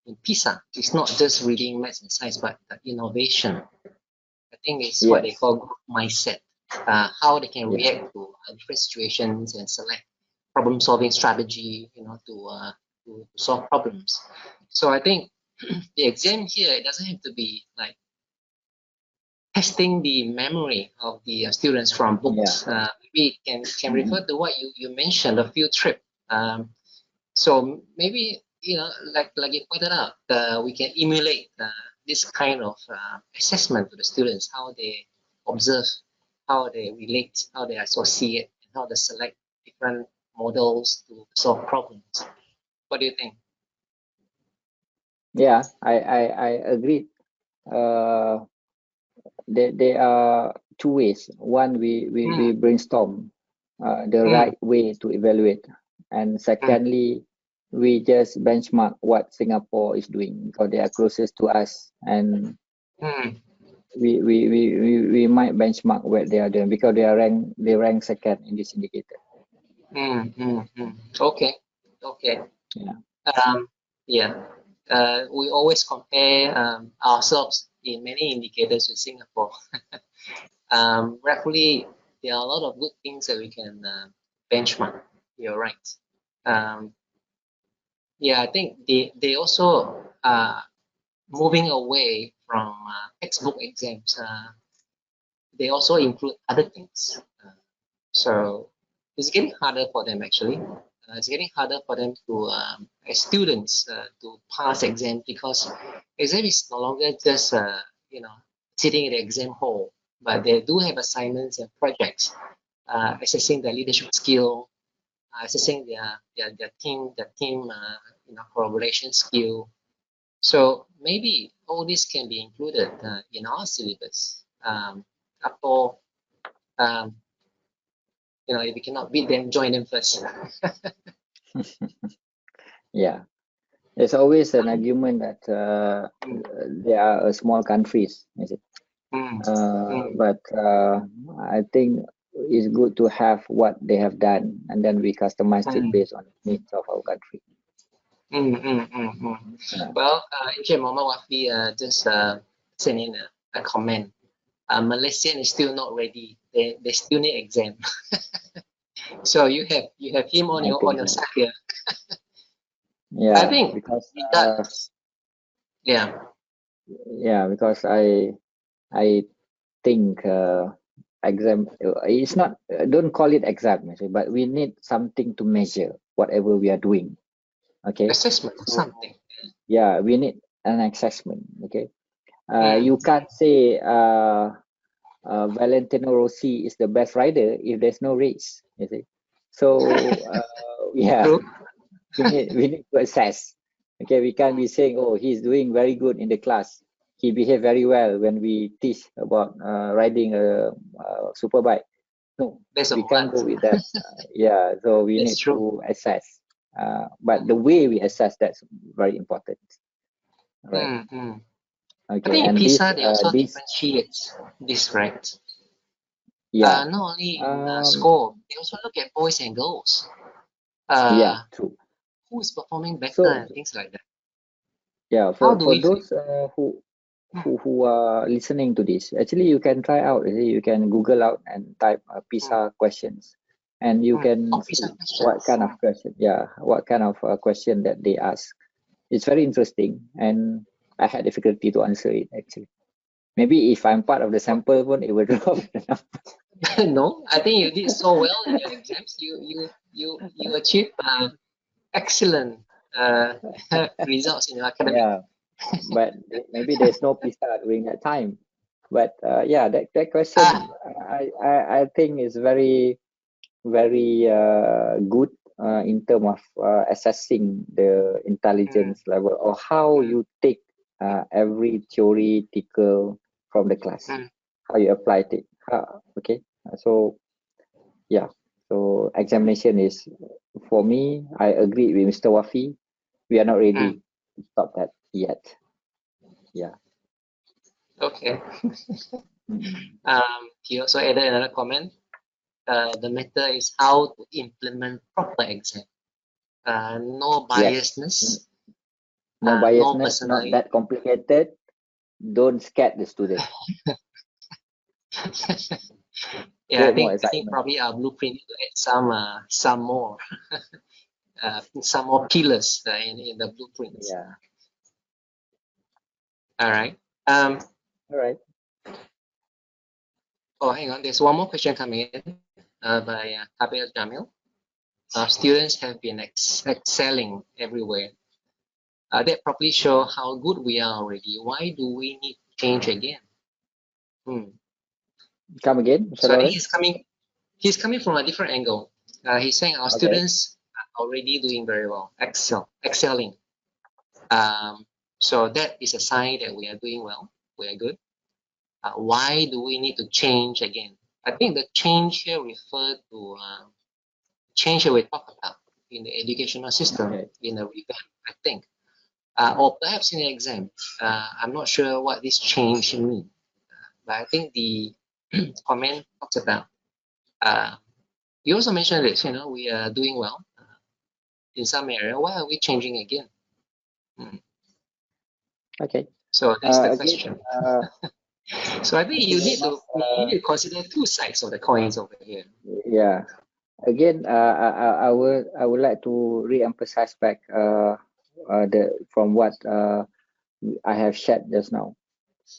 [SPEAKER 1] in PISA is not just reading, maths, and science, but innovation. I think it's what they
[SPEAKER 2] yes,
[SPEAKER 1] call group mindset, how they can
[SPEAKER 2] yeah,
[SPEAKER 1] react to different situations and select problem-solving strategy, you know, to solve problems. So I think the exam here, it doesn't have to be like testing the memory of the students from
[SPEAKER 2] yeah,
[SPEAKER 1] books. Maybe it can refer to what you mentioned, a field trip. So maybe like you pointed out, we can emulate this kind of assessment to the students, how they observe, how they relate, how they associate, and how they select different models to solve problems. What do you think?
[SPEAKER 2] yeah. I agree. Uh, there are two ways. One, we
[SPEAKER 1] Mm,
[SPEAKER 2] brainstorm the
[SPEAKER 1] mm,
[SPEAKER 2] right way to evaluate, and
[SPEAKER 1] mm,
[SPEAKER 2] secondly, we just benchmark what Singapore is doing because they are closest to us, and
[SPEAKER 1] mm,
[SPEAKER 2] we might benchmark what they are doing because they rank second in this indicator.
[SPEAKER 1] Okay, okay.
[SPEAKER 2] Yeah,
[SPEAKER 1] Um, yeah, we always compare ourselves in many indicators with Singapore. Rightfully, there are a lot of good things that we can benchmark. You're right. Um, yeah, I think they also moving away from textbook exams. They also include other things. So it's getting harder for them actually. It's getting harder for them to, as students, to pass exams because exam is no longer just, sitting in the exam hall, but they do have assignments and projects, assessing their leadership skill, assessing their team, collaboration skill. So maybe all this can be included in our syllabus. After um, if you cannot beat them, join them first.
[SPEAKER 2] yeah. There's always an argument that
[SPEAKER 1] Mm,
[SPEAKER 2] they are small countries, is it?
[SPEAKER 1] mm, mm,
[SPEAKER 2] But I think it's good to have what they have done, and then we customize it
[SPEAKER 1] mm,
[SPEAKER 2] based on the needs of our country. Yeah.
[SPEAKER 1] Well, Encik Muhammad Wafi just sent in a comment. Malaysian is still not ready. They still need exam. So you have him on
[SPEAKER 2] I
[SPEAKER 1] your
[SPEAKER 2] think so.
[SPEAKER 1] side here. I
[SPEAKER 2] Yeah,
[SPEAKER 1] think
[SPEAKER 2] because
[SPEAKER 1] it does. Yeah.
[SPEAKER 2] because I think exam it's not don't call it exam, but we need something to measure whatever we are doing. Okay,
[SPEAKER 1] Assessment or
[SPEAKER 2] so
[SPEAKER 1] something.
[SPEAKER 2] yeah, we need an assessment. Okay, you can't say Valentino Rossi is the best rider if there's no race. You see, so yeah,
[SPEAKER 1] True.
[SPEAKER 2] we need to assess. Okay, we can't be saying, oh, he's doing very good in the class. He behaved very well when we teach about riding a super bike. No,
[SPEAKER 1] Based on
[SPEAKER 2] we can't
[SPEAKER 1] what?
[SPEAKER 2] go with that. Yeah, so we
[SPEAKER 1] That's
[SPEAKER 2] need
[SPEAKER 1] true.
[SPEAKER 2] to assess. But the way we assess, that's very important. Right.
[SPEAKER 1] Mm-hmm. I
[SPEAKER 2] Okay.
[SPEAKER 1] think in
[SPEAKER 2] And
[SPEAKER 1] PISA they also
[SPEAKER 2] this,
[SPEAKER 1] differentiate this, right?
[SPEAKER 2] yeah,
[SPEAKER 1] Not only in
[SPEAKER 2] um,
[SPEAKER 1] score, they also look at boys and girls.
[SPEAKER 2] yeah,
[SPEAKER 1] Uh,
[SPEAKER 2] true.
[SPEAKER 1] who is performing better
[SPEAKER 2] So
[SPEAKER 1] and things like that.
[SPEAKER 2] yeah,
[SPEAKER 1] How
[SPEAKER 2] for
[SPEAKER 1] do we feel?
[SPEAKER 2] those who are listening to this, actually you can try out. You can Google out and type
[SPEAKER 1] Mm,
[SPEAKER 2] PISA questions, and you can
[SPEAKER 1] Oh, PISA
[SPEAKER 2] see what
[SPEAKER 1] questions.
[SPEAKER 2] kind of question. Yeah, what kind of question that they ask. It's very interesting, and I had difficulty to answer it actually. Maybe if I'm part of the
[SPEAKER 1] Oh,
[SPEAKER 2] sample one, it will drop.
[SPEAKER 1] no, I think you did so well in your exams. You achieved excellent uh, results in your academic.
[SPEAKER 2] Yeah, but maybe there's no PISA during that time. But yeah, that
[SPEAKER 1] Ah,
[SPEAKER 2] question I think is very good in terms of assessing the
[SPEAKER 1] mm,
[SPEAKER 2] intelligence level or how
[SPEAKER 1] mm,
[SPEAKER 2] you take every theoretical from the class,
[SPEAKER 1] mm,
[SPEAKER 2] how you apply it. Okay, so yeah, so examination is, for me, I agree with Mr. Wafi. We are not
[SPEAKER 1] mm.
[SPEAKER 2] ready to stop that yet. Yeah.
[SPEAKER 1] Okay.
[SPEAKER 2] Mm.
[SPEAKER 1] He also added another comment. The matter is how to implement proper exam. No
[SPEAKER 2] Yes. Mm.
[SPEAKER 1] biasness,
[SPEAKER 2] No
[SPEAKER 1] no
[SPEAKER 2] biasness, not
[SPEAKER 1] personally.
[SPEAKER 2] that complicated. Don't scare the student.
[SPEAKER 1] Yeah,
[SPEAKER 2] Create more
[SPEAKER 1] I think
[SPEAKER 2] excitement.
[SPEAKER 1] probably our blueprint need to add some more pillars in the blueprints.
[SPEAKER 2] Yeah.
[SPEAKER 1] All right. Um.
[SPEAKER 2] All right.
[SPEAKER 1] Oh, hang on. There's one more question coming in by Abel Jamil. Students have been excelling everywhere. That probably show how good we are already. Why do we need to change again? Hmm.
[SPEAKER 2] Come again, Mr.
[SPEAKER 1] So I think
[SPEAKER 2] Lawrence.
[SPEAKER 1] he's coming from a different angle. He's saying our
[SPEAKER 2] Okay.
[SPEAKER 1] students are already doing very well, excelling. Um, so that is a sign that we are doing well, we are good. Why do we need to change again? I think the change here refer to change that we talk about in the educational system
[SPEAKER 2] Okay.
[SPEAKER 1] in a revamp, I think. Or perhaps in the exam. I'm not sure what this change means, but I think the comment talks about you also mentioned this, we are doing well in some area. Why are we changing again? Mm.
[SPEAKER 2] Okay.
[SPEAKER 1] So that's the
[SPEAKER 2] Again,
[SPEAKER 1] question. So I think
[SPEAKER 2] thank you very much.
[SPEAKER 1] you need to consider two sides of the coins over here.
[SPEAKER 2] Yeah. Again, I would like to re-emphasize back the from what I have shared just now.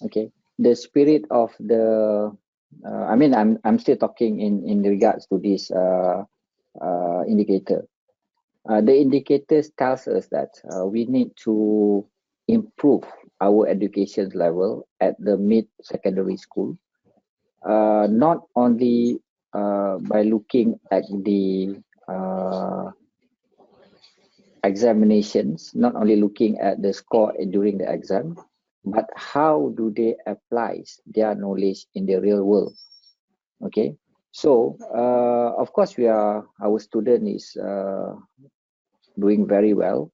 [SPEAKER 2] Okay. The spirit of the I mean, I'm still talking in regards to this indicator. The indicators tells us that we need to improve our education level at the mid-secondary school, not only by looking at the examinations, not only looking at the score during the exam, but how do they apply their knowledge in the real world. Okay, so of course our student is doing very well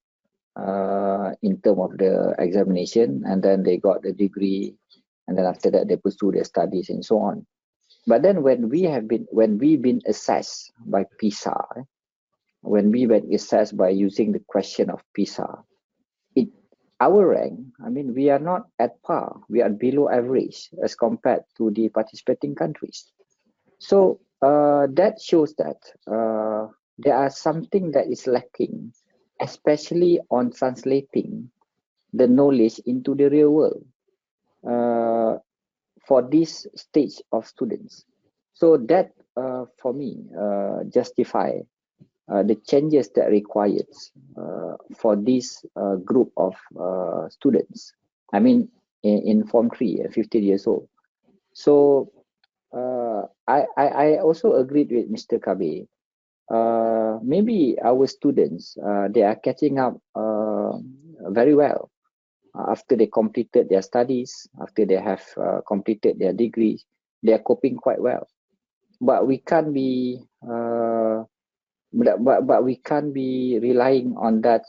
[SPEAKER 2] in terms of the examination, and then they got the degree, and then after that they pursue their studies and so on. But then when we've been assessed by PISA, when we were assessed by using the question of PISA, it our rank, I mean, we are not at par, we are below average as compared to the participating countries. So that shows that there are something that is lacking, especially on translating the knowledge into the real world uh, for this stage of students. So that for me justify the changes that required for this group of students. I mean, in Form 3, 15 years old. So I also agreed with Mr. Kabe. Maybe our students, they are catching up very well after they completed their studies, after they have completed their degrees. They are coping quite well. But we can't be but we can't be relying on that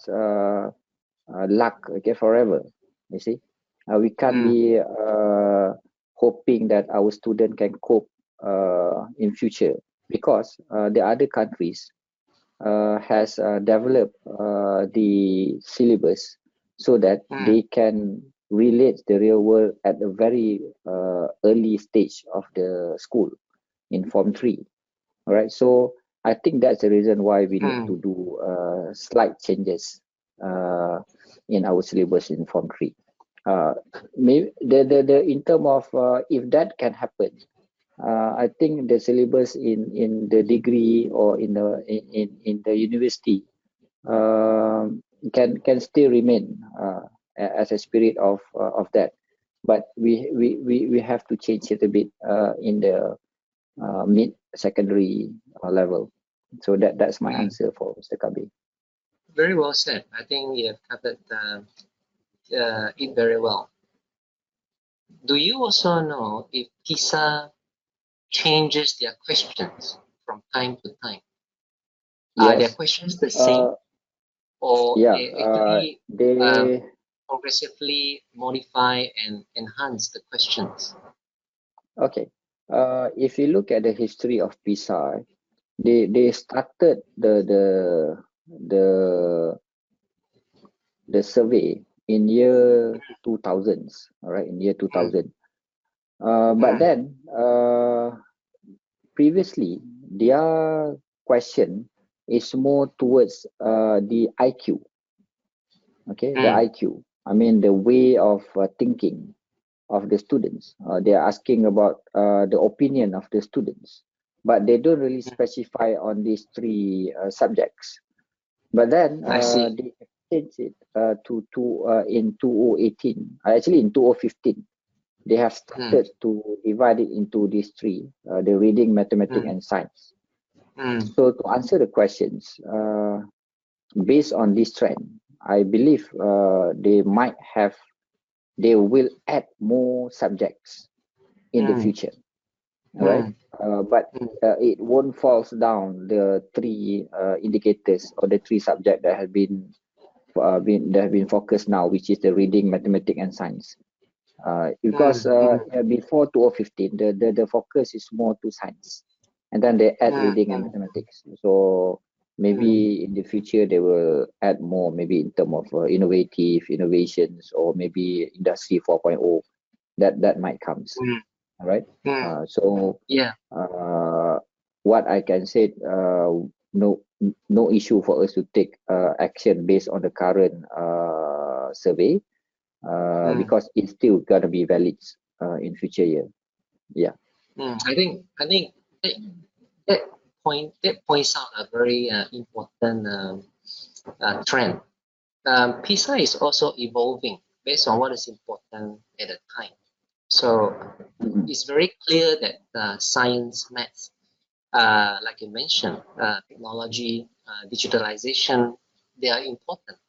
[SPEAKER 2] luck, okay, forever. You see, we can't be hoping that our student can cope in future, because the other countries has developed the syllabus so that they can relate the real world at a very early stage of the school in Form 3. All right, so I think that's the reason why we need to do slight changes in our syllabus in Form 3. Maybe the in term of if that can happen, I think the syllabus in the degree or in the university can still remain as a spirit of that, but we have to change it a bit in the mid secondary level. So that's my answer for Mr. Kabe.
[SPEAKER 1] Very well said. I think you have covered it very well. Do you also know if PISA changes their questions from time to time? Are their
[SPEAKER 2] Yes.
[SPEAKER 1] questions the same, or
[SPEAKER 2] Yeah,
[SPEAKER 1] they actually
[SPEAKER 2] they
[SPEAKER 1] progressively modify and enhance the questions?
[SPEAKER 2] okay. If you look at the history of PISA, they started the survey in year 2000s. All right, in year 2000. But then previously their question is more towards the IQ. Okay, the IQ. I mean the way of thinking of the students. They are asking about the opinion of the students, but they don't really specify on these three subjects. But then they changed it in 2018. Actually, in 2015, they have started to divide it into these three: the reading, mathematics, and science. So to answer the questions, based on this trend, I believe they will add more subjects in the future. All right, but it won't falls down the three indicators or the three subjects that have been focused now, which is the reading, mathematics, and science. Because before 2015, the focus is more to science, and then they add reading and mathematics. So maybe in the future they will add more, maybe in terms of innovations, or maybe industry 4.0 that might comes. All right. So
[SPEAKER 1] yeah,
[SPEAKER 2] what I can say, no issue for us to take action based on the current survey, because it's still gonna be valid in future year. Yeah.
[SPEAKER 1] I think that points out a very important trend. PISA is also evolving based on what is important at the time. So it's very clear that science, maths, like you mentioned, technology, digitalization, they are important.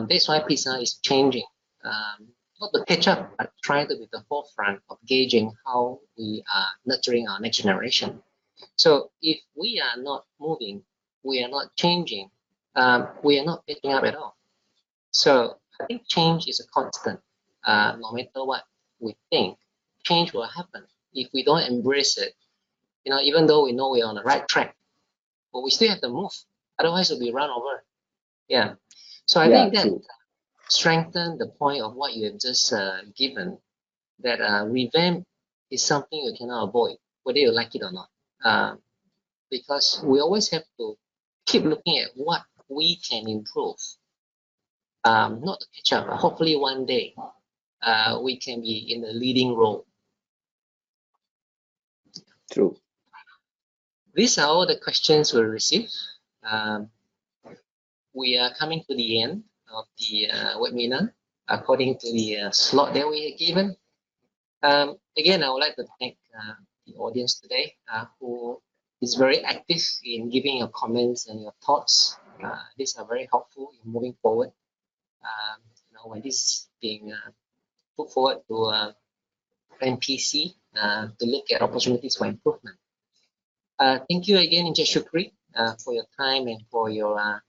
[SPEAKER 1] That's why PISA is changing, not to catch up, but trying to be the forefront of gauging how we are nurturing our next generation. So if we are not moving, we are not changing, we are not picking up at all. So I think change is a constant. No matter what we think, change will happen. If we don't embrace it, even though we know we're on the right track, but we still have to move. Otherwise, we'll be run over. Yeah. So I think that strengthen the point of what you have just given, that revamp is something you cannot avoid, whether you like it or not. Because we always have to keep looking at what we can improve. Not to catch up, but hopefully one day we can be in the leading role.
[SPEAKER 2] True.
[SPEAKER 1] These are all the questions we received. we are coming to the end of the webinar according to the slot that we are given. Again, I would like to thank the audience today who is very active in giving your comments and your thoughts. These are very helpful in moving forward. When this is being put forward to MPC to look at opportunities for improvement. Thank you again, Encik Syukri, for your time and for your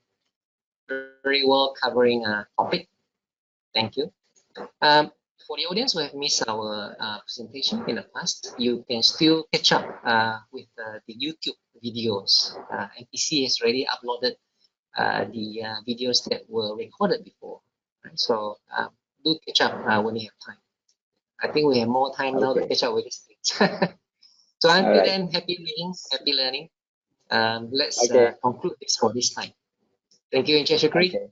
[SPEAKER 1] very well covering topic. Thank you. For the audience who have missed our presentation in the past, you can still catch up with the YouTube videos. MPC has already uploaded the videos that were recorded before. Right? So do catch up when you have time. I think we have more time now to catch up with these things. So until then, happy reading, happy learning. Let's conclude this for this time. Thank you, Encik Syukri.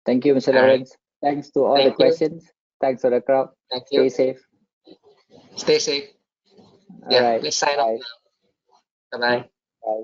[SPEAKER 2] Thank you, Mr. Lawrence. Thanks to all the questions. Thanks for the crowd. Stay safe.
[SPEAKER 1] Stay safe. Yeah, let's sign off now. Bye-bye.
[SPEAKER 2] Bye.